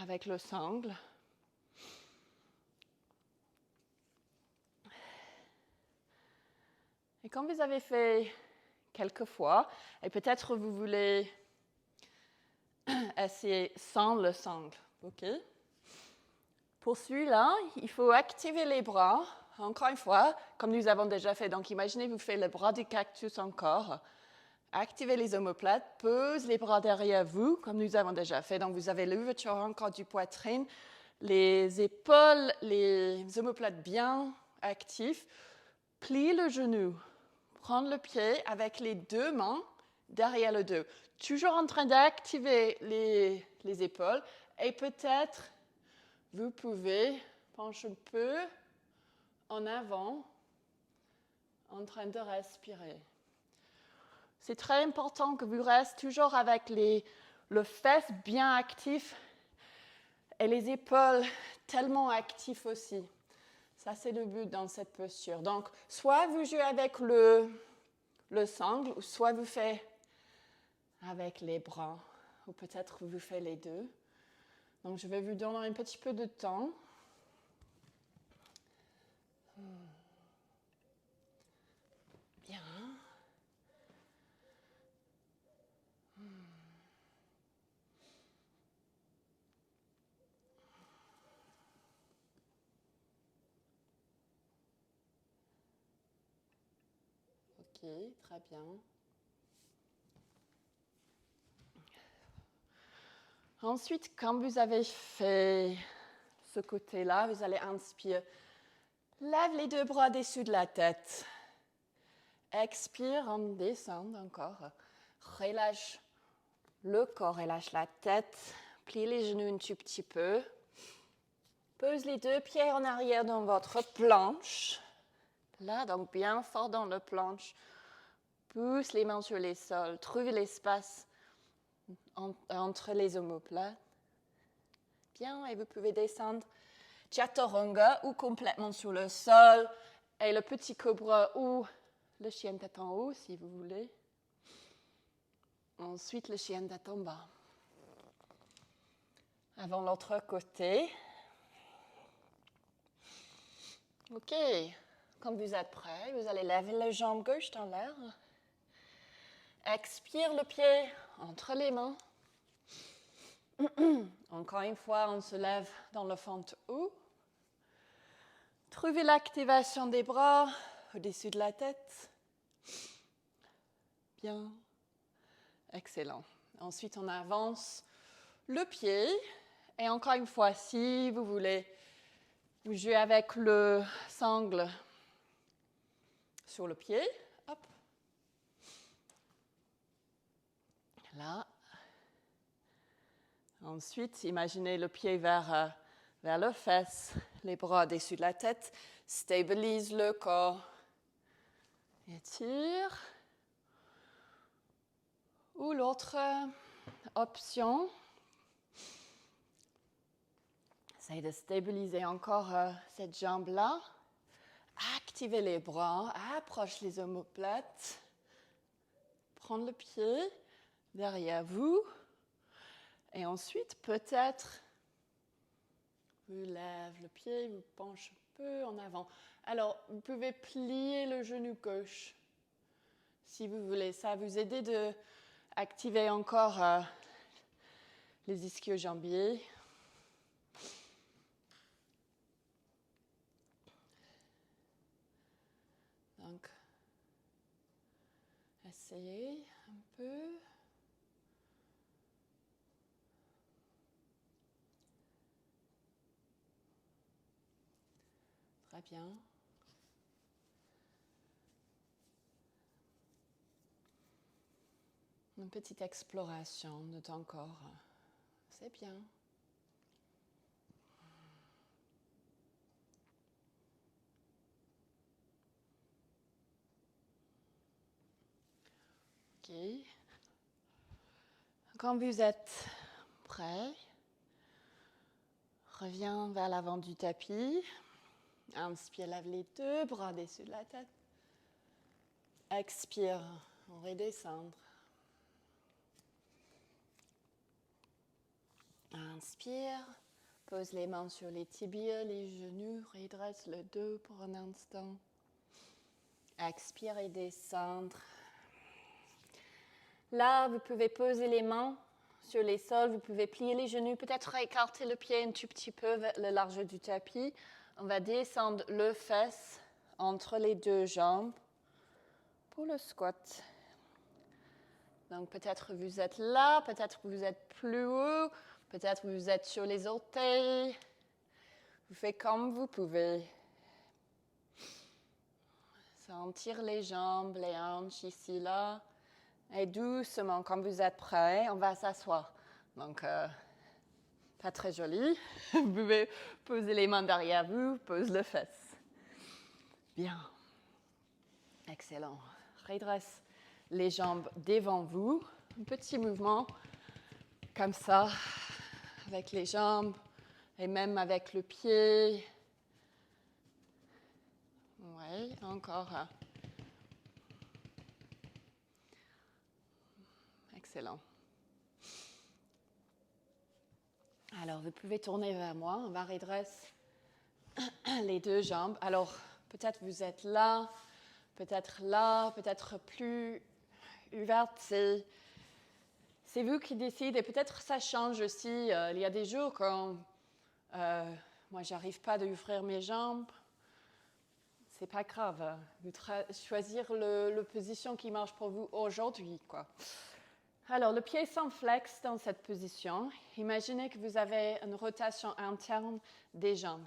avec le sangle. Et quand vous avez fait quelques fois, et peut-être vous voulez essayer sans le sangle. OK? Pour celui-là, il faut activer les bras. Encore une fois, comme nous avons déjà fait. Donc, imaginez, vous faites le bras du cactus encore. Activez les omoplates, posez les bras derrière vous, comme nous avons déjà fait. Donc, vous avez l'ouverture encore du poitrine, les épaules, les omoplates bien actifs. Pliez le genou. Prendre le pied avec les deux mains derrière le dos. Toujours en train d'activer les épaules. Et peut-être, vous pouvez pencher un peu en avant, en train de respirer. C'est très important que vous restiez toujours avec le fesse bien actif et les épaules tellement actives aussi. Ça, c'est le but dans cette posture. Donc, soit vous jouez avec le sangle, ou soit vous faites avec les bras, ou peut-être vous faites les deux. Donc, je vais vous donner un petit peu de temps. Bien. Ok, très bien. Ensuite, quand vous avez fait ce côté-là, vous allez inspirer. Lève les deux bras au-dessus de la tête. Expire, on descend encore. Relâche le corps, relâche la tête. Plie les genoux un tout petit peu. Pose les deux pieds en arrière dans votre planche. Là, donc bien fort dans la planche. Pousse les mains sur les sols. Trouvez l'espace entre les omoplates. Bien, et vous pouvez descendre Chaturanga ou complètement sur le sol. Et le petit cobra ou le chien de tête en haut, si vous voulez. Ensuite, le chien de tête en bas. Avant l'autre côté. OK. Quand vous êtes prêt, vous allez lever la jambe gauche dans l'air. Expire le pied entre les mains. Encore une fois, on se lève dans le fente haut. Trouvez l'activation des bras au-dessus de la tête. Bien. Excellent. Ensuite, on avance le pied. Et encore une fois, si vous voulez, vous jouez avec le sangle sur le pied. Hop. Là. Ensuite, imaginez le pied vers le fesse, les bras au-dessus de la tête. Stabilise le corps. Étire. Ou l'autre option, essayez de stabiliser encore cette jambe-là. Activez les bras, approche les omoplates. Prendre le pied derrière vous. Et ensuite, peut-être, vous lèvez le pied, vous penchez un peu en avant. Alors, vous pouvez plier le genou gauche si vous voulez. Ça va vous aider de activer encore les ischio-jambiers. Donc, essayez un peu. Très bien. Une petite exploration de ton corps. C'est bien. OK. Quand vous êtes prêt, reviens vers l'avant du tapis. Inspire, lève les deux bras au-dessus de la tête. Expire, on redescend. Inspire, pose les mains sur les tibias, les genoux, redresse le dos pour un instant. Expire et descendre. Là, vous pouvez poser les mains sur les sols. Vous pouvez plier les genoux, peut-être écarter le pied un tout petit peu vers le large du tapis. On va descendre le fesse entre les deux jambes pour le squat. Donc peut-être vous êtes là, peut-être vous êtes plus haut, peut-être vous êtes sur les orteils. Vous faites comme vous pouvez. Sentir les jambes, les hanches ici, là. Et doucement, quand vous êtes prêts, on va s'asseoir. Donc, pas très joli. Vous pouvez poser les mains derrière vous, pose le fesse. Bien. Excellent. Redresse les jambes devant vous. Un petit mouvement comme ça, avec les jambes et même avec le pied. Oui, encore. Excellent. Alors, vous pouvez tourner vers moi. On va redresser les deux jambes. Alors, peut-être vous êtes là, peut-être plus ouverte. C'est vous qui décidez. Peut-être ça change aussi. Il y a des jours quand moi, j'arrive pas à ouvrir mes jambes. C'est pas grave. Vous choisir la position qui marche pour vous aujourd'hui, quoi. Alors, le pied s'enflexe dans cette position. Imaginez que vous avez une rotation interne des jambes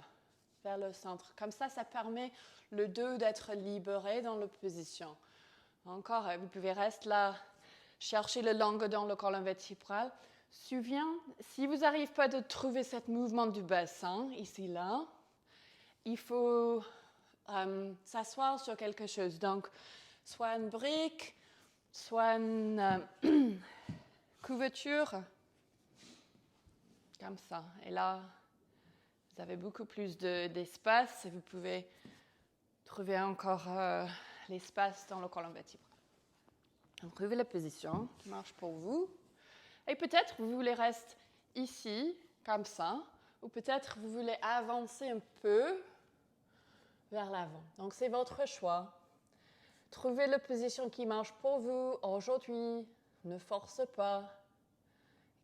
vers le centre. Comme ça, ça permet le dos d'être libéré dans la position. Encore, vous pouvez rester là, chercher le langue dans le colonne vertébrale. Souviens, si vous n'arrivez pas à trouver ce mouvement du bassin, ici, là, il faut s'asseoir sur quelque chose. Donc, soit une brique, soit une couverture, comme ça. Et là, vous avez beaucoup plus d'espace et vous pouvez trouver encore l'espace dans le colonne vertébrale. Donc, trouvez la position qui marche pour vous. Et peut-être vous voulez rester ici, comme ça, ou peut-être vous voulez avancer un peu vers l'avant. Donc, c'est votre choix. Trouvez la position qui marche pour vous aujourd'hui. Ne force pas.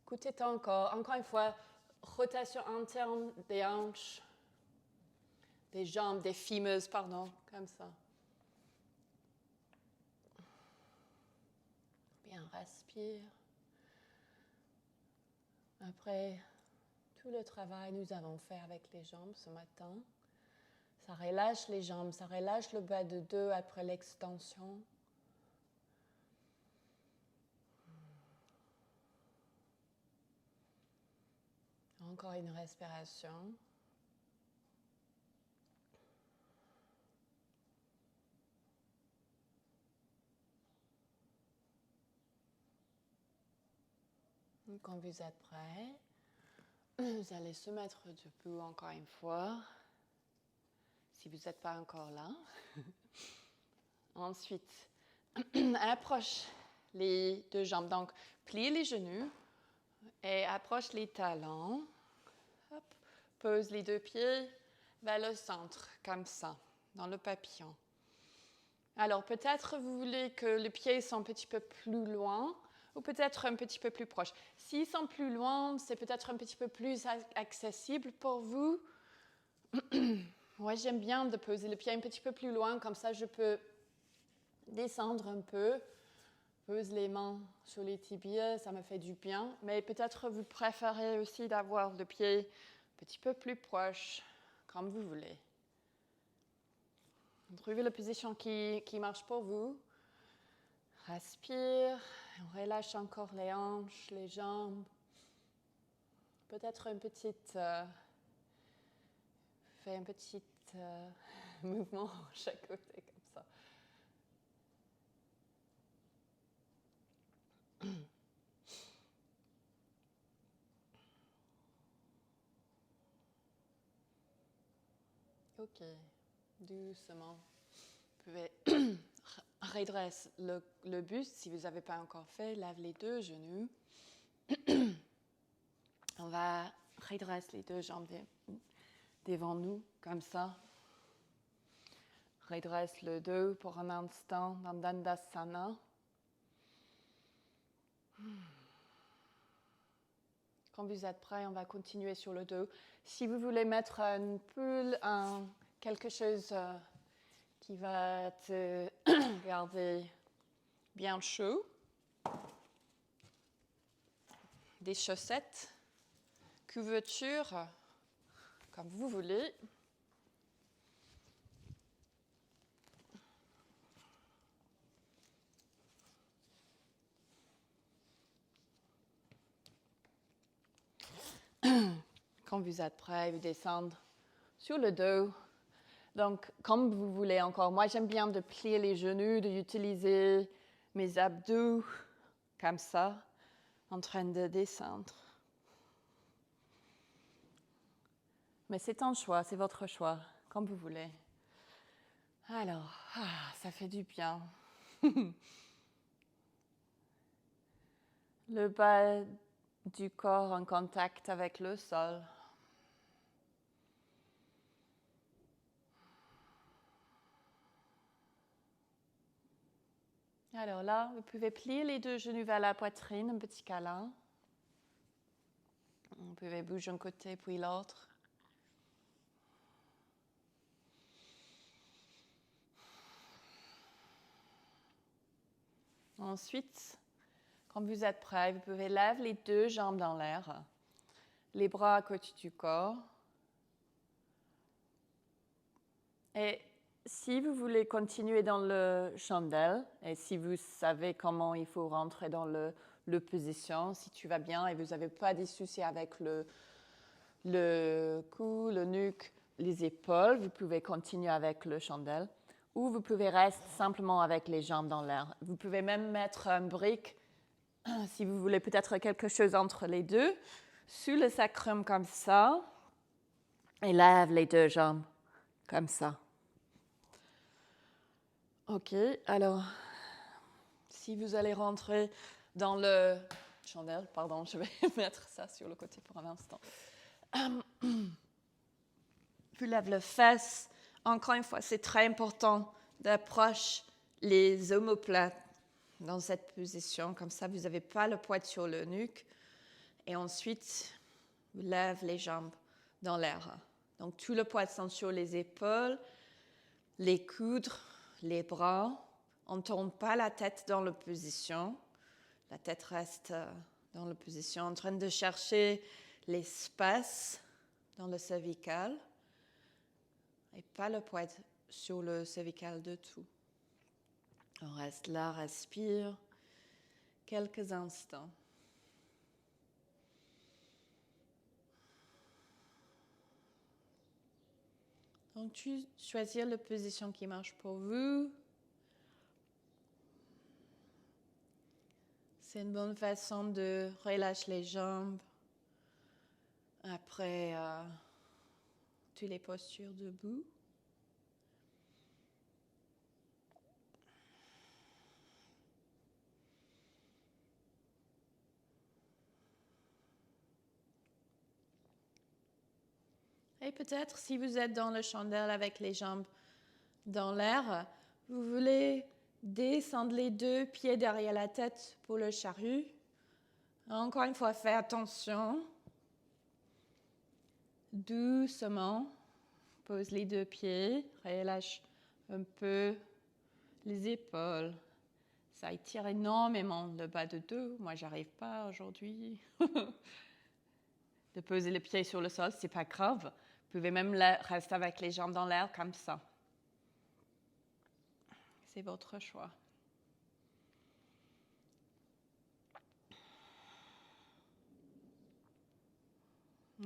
Écoutez encore. Encore une fois, rotation interne des hanches, des jambes, des fémurs, pardon, comme ça. Bien, respire. Après tout le travail que nous avons fait avec les jambes ce matin, ça relâche les jambes, ça relâche le bas de dos après l'extension. Encore une respiration. Quand vous êtes prêts, vous allez se mettre debout encore une fois, si vous n'êtes pas encore là. Ensuite, approche les deux jambes. Donc, plie les genoux et approche les talons. Hop. Pose les deux pieds vers le centre, comme ça, dans le papillon. Alors, peut-être vous voulez que les pieds soient un petit peu plus loin ou peut-être un petit peu plus proches. S'ils sont plus loin, c'est peut-être un petit peu plus accessible pour vous. Moi, j'aime bien de poser le pied un petit peu plus loin, comme ça je peux descendre un peu. Pose les mains sur les tibias, ça me fait du bien. Mais peut-être vous préférez aussi d'avoir le pied un petit peu plus proche, comme vous voulez. Trouvez la position qui marche pour vous. Respire, on relâche encore les hanches, les jambes. Peut-être fait un petit mouvement chaque côté comme ça. Ok, doucement. Vous pouvez redresser le buste si vous n'avez pas encore fait. Lève les deux genoux. On va redresser les deux jambes devant nous, comme ça. Redresse le dos pour un instant dans Dandasana. Quand vous êtes prêts, on va continuer sur le dos. Si vous voulez mettre une pull, quelque chose qui va te garder bien chaud, des chaussettes, couverture, comme vous voulez. Quand vous êtes prêts, vous descendez sur le dos. Donc, comme vous voulez encore, moi j'aime bien de plier les genoux, d'utiliser mes abdos comme ça, en train de descendre. Mais c'est un choix, c'est votre choix, comme vous voulez. Alors, ça fait du bien. Le bas du corps en contact avec le sol. Alors là, vous pouvez plier les deux genoux vers la poitrine, un petit câlin. Vous pouvez bouger un côté puis l'autre. Ensuite, quand vous êtes prêt, vous pouvez lever les deux jambes dans l'air, les bras à côté du corps. Et si vous voulez continuer dans le chandelle, et si vous savez comment il faut rentrer dans le position, si tu vas bien et vous n'avez pas de soucis avec le cou, le nuque, les épaules, vous pouvez continuer avec le chandelle. Ou vous pouvez rester simplement avec les jambes dans l'air. Vous pouvez même mettre un brique, si vous voulez peut-être quelque chose entre les deux, sous le sacrum comme ça, et lève les deux jambes comme ça. Ok, alors, si vous allez rentrer dans le chandelle, pardon, je vais mettre ça sur le côté pour un instant. Vous lèvez les fesses. Encore une fois, c'est très important d'approcher les omoplates dans cette position. Comme ça, vous n'avez pas le poids sur le nuque. Et ensuite, vous lèvez les jambes dans l'air. Donc, tout le poids sont sur les épaules, les coudes, les bras. On ne tourne pas la tête dans la position. La tête reste dans la position en train de chercher l'espace dans le cervical. Et pas le poids sur le cervical de tout. On reste là, respire quelques instants. Donc, tu choisis la position qui marche pour vous. C'est une bonne façon de relâcher les jambes après toutes les postures debout. Et peut-être, si vous êtes dans le chandelle avec les jambes dans l'air, vous voulez descendre les deux pieds derrière la tête pour le charrue. Encore une fois, faites attention. Doucement, pose les deux pieds, relâche un peu les épaules. Ça étire énormément le bas de dos. Moi, j'arrive pas aujourd'hui. De poser les pieds sur le sol, c'est pas grave. Vous pouvez même rester avec les jambes dans l'air comme ça. C'est votre choix.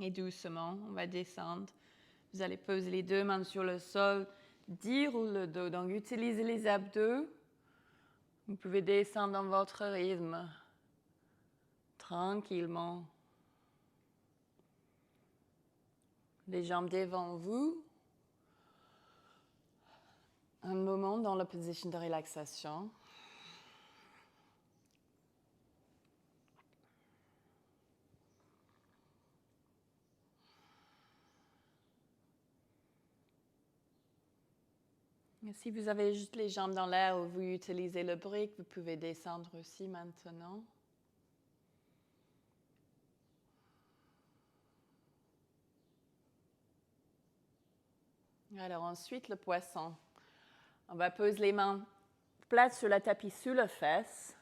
Et doucement, on va descendre. Vous allez poser les deux mains sur le sol, déroule le dos. Donc, utilisez les abdos. Vous pouvez descendre dans votre rythme, tranquillement. Les jambes devant vous. Un moment dans la position de relaxation. Et si vous avez juste les jambes dans l'air ou vous utilisez le brick, vous pouvez descendre aussi maintenant. Alors ensuite, le poisson. On va poser les mains plates sur le tapis sous les fesses.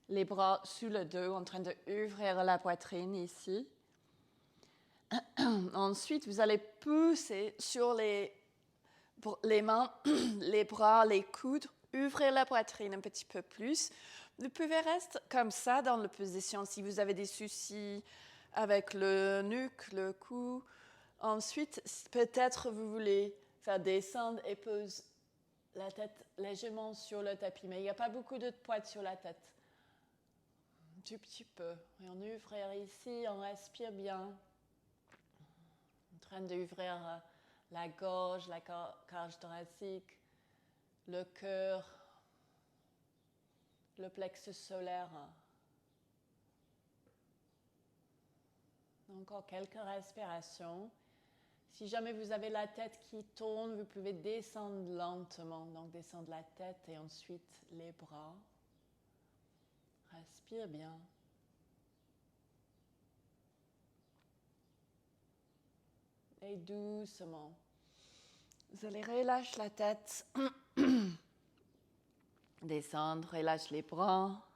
Les bras sous le dos, en train d'ouvrir la poitrine ici. Ensuite, vous allez pousser sur les mains, les bras, les coudes, ouvrir la poitrine un petit peu plus. Vous pouvez rester comme ça dans la position si vous avez des soucis avec le nuque, le cou. Ensuite, peut-être vous voulez faire descendre et poser la tête légèrement sur le tapis, mais il n'y a pas beaucoup de poids sur la tête. Un tout petit peu. Et on ouvre ici, on respire bien. En train d'ouvrir la gorge, la cage thoracique, le cœur, le plexus solaire. Encore quelques respirations. Si jamais vous avez la tête qui tourne, vous pouvez descendre lentement. Donc descendre la tête et ensuite les bras. Respire bien. Et doucement, vous allez relâcher la tête. Descendre, relâche les bras.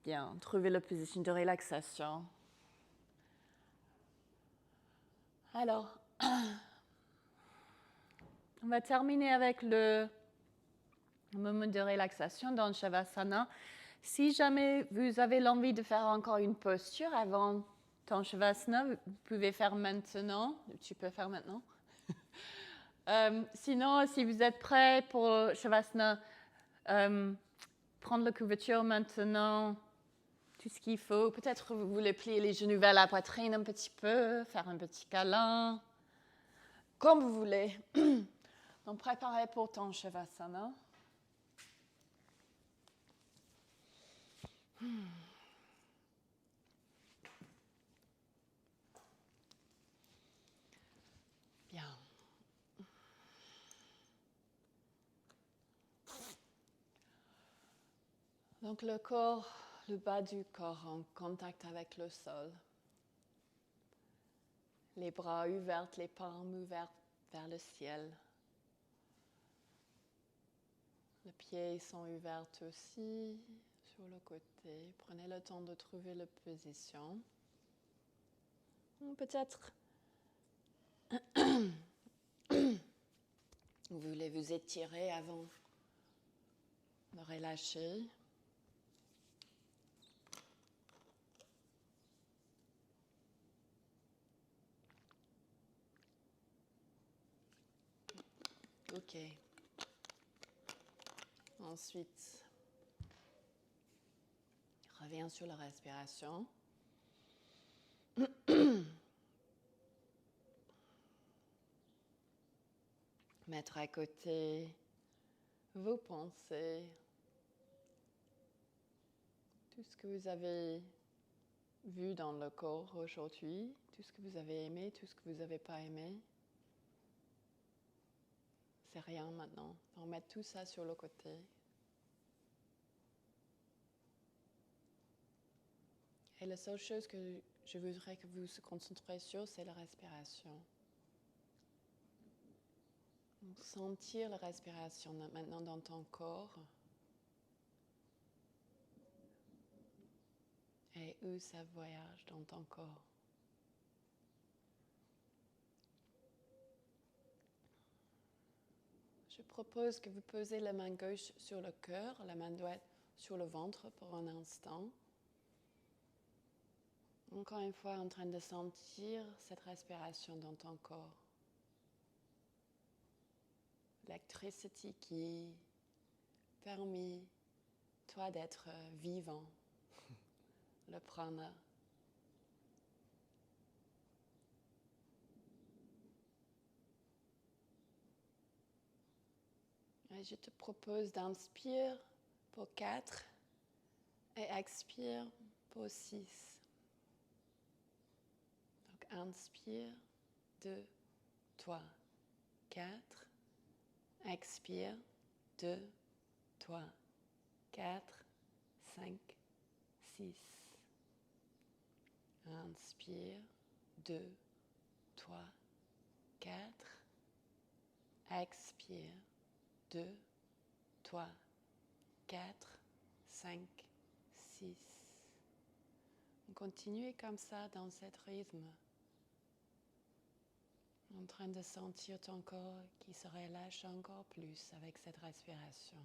Bien, trouvez la position de relaxation. Alors, on va terminer avec le moment de relaxation dans le Shavasana. Si jamais vous avez l'envie de faire encore une posture avant ton Shavasana, vous pouvez faire maintenant. Tu peux faire maintenant. Sinon, si vous êtes prêt pour Shavasana, prendre la couverture maintenant, tout ce qu'il faut. Peut-être vous voulez plier les genoux vers la poitrine un petit peu, faire un petit câlin, comme vous voulez. Donc, préparez pour ton Shavasana. Bien. Donc, le corps, le bas du corps en contact avec le sol. Les bras ouverts, les palmes ouvertes vers le ciel. Les pieds sont ouverts aussi sur le côté. Prenez le temps de trouver la position. Peut-être vous voulez vous étirer avant de relâcher. Ok. Ensuite, reviens sur la respiration. Mettre à côté vos pensées, tout ce que vous avez vu dans le corps aujourd'hui, tout ce que vous avez aimé, tout ce que vous n'avez pas aimé. C'est rien maintenant. On met tout ça sur le côté. Et la seule chose que je voudrais que vous se concentrez sur, c'est la respiration. Donc, sentir la respiration maintenant dans ton corps. Et où ça voyage dans ton corps. Je propose que vous posez la main gauche sur le cœur, la main droite sur le ventre pour un instant. Encore une fois, en train de sentir cette respiration dans ton corps. L'électricité qui permet toi d'être vivant, le prana. Et je te propose d'inspirer pour 4 et expire pour 6. Donc inspire, 2, 3, 4. Expire, 2, 3, 4, 5, 6. Inspire, 2, 3, 4. Expire. 2, 3, 4, 5, 6. Continuez comme ça dans cet rythme, en train de sentir ton corps qui se relâche encore plus avec cette respiration.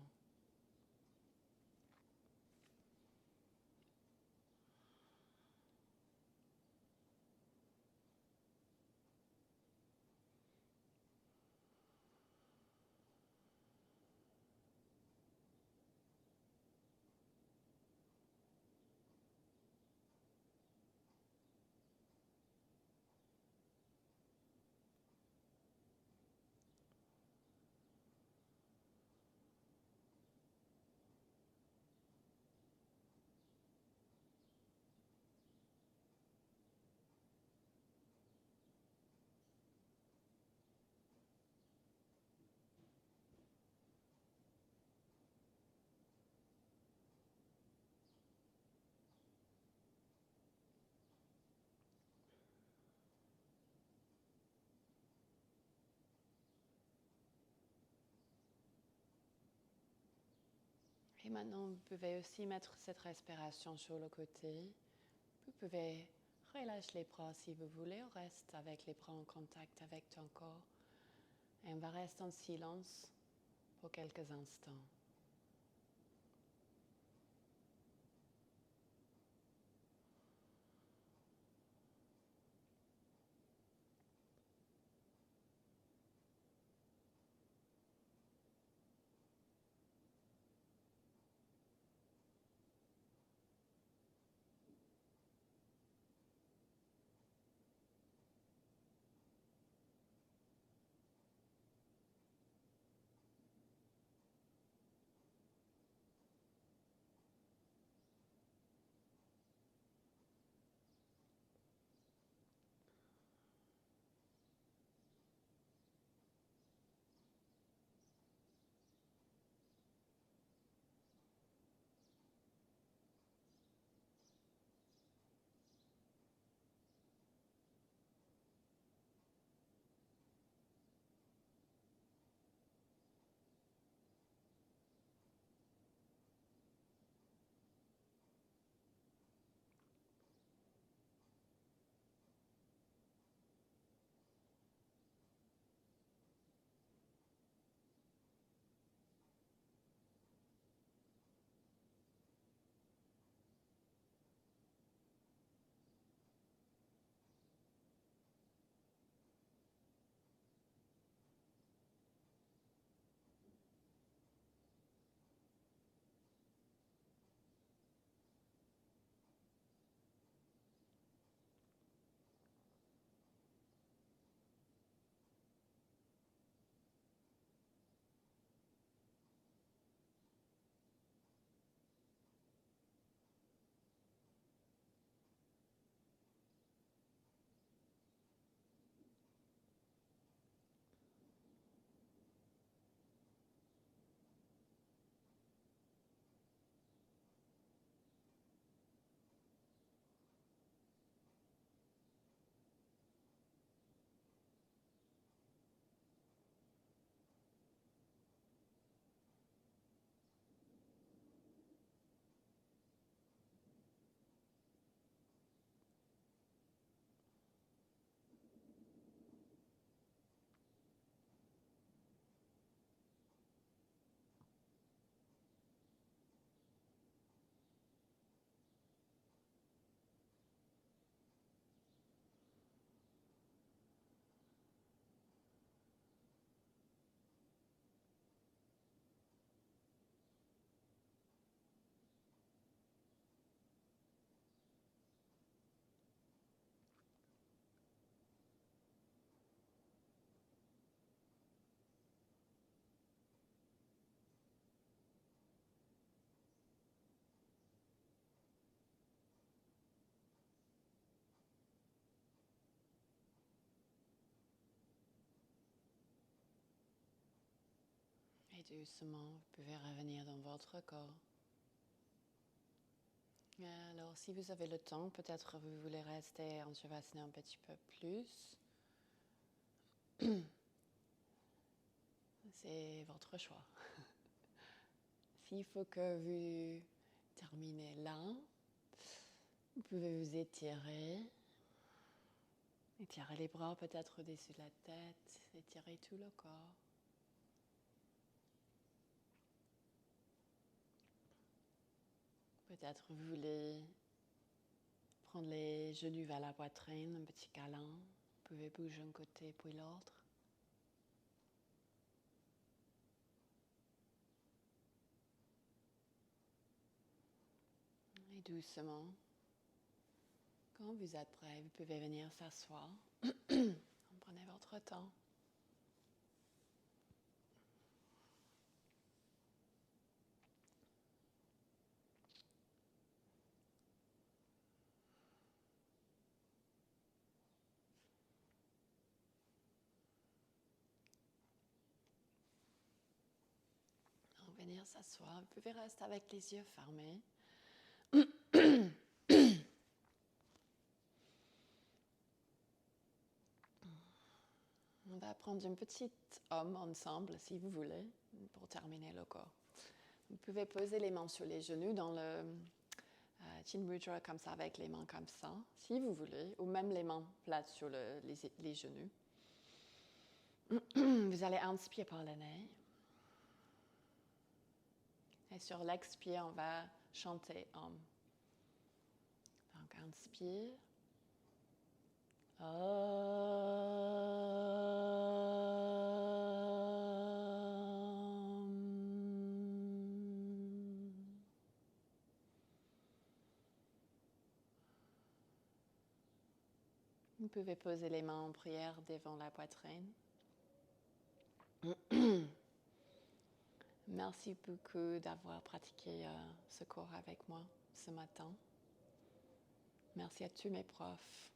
Et maintenant, vous pouvez aussi mettre cette respiration sur le côté. Vous pouvez relâcher les bras si vous voulez. On reste avec les bras en contact avec ton corps. Et on va rester en silence pour quelques instants. Et doucement, vous pouvez revenir dans votre corps. Alors, si vous avez le temps, peut-être vous voulez rester en Shavasana un petit peu plus. C'est votre choix. S'il faut que vous terminez là, vous pouvez vous étirer. Étirer les bras peut-être au-dessus de la tête, étirer tout le corps. Peut-être vous voulez prendre les genoux vers la poitrine, un petit câlin. Vous pouvez bouger un côté puis l'autre. Et doucement, quand vous êtes prêt, vous pouvez venir s'asseoir. Prenez votre temps. Venir s'asseoir. Vous pouvez rester avec les yeux fermés. On va prendre une petite homme ensemble, si vous voulez, pour terminer le corps. Vous pouvez poser les mains sur les genoux dans le Chin Mudra comme ça, avec les mains comme ça, si vous voulez, ou même les mains plates sur les genoux. Vous allez inspirer par le nez. Et sur l'expire, on va chanter Om. Donc, inspire. Vous pouvez poser les mains en prière devant la poitrine. Merci beaucoup d'avoir pratiqué ce cours avec moi ce matin. Merci à tous mes profs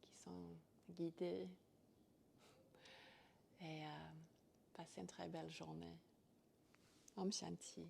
qui sont guidés. Et passez une très belle journée. Om Shanti.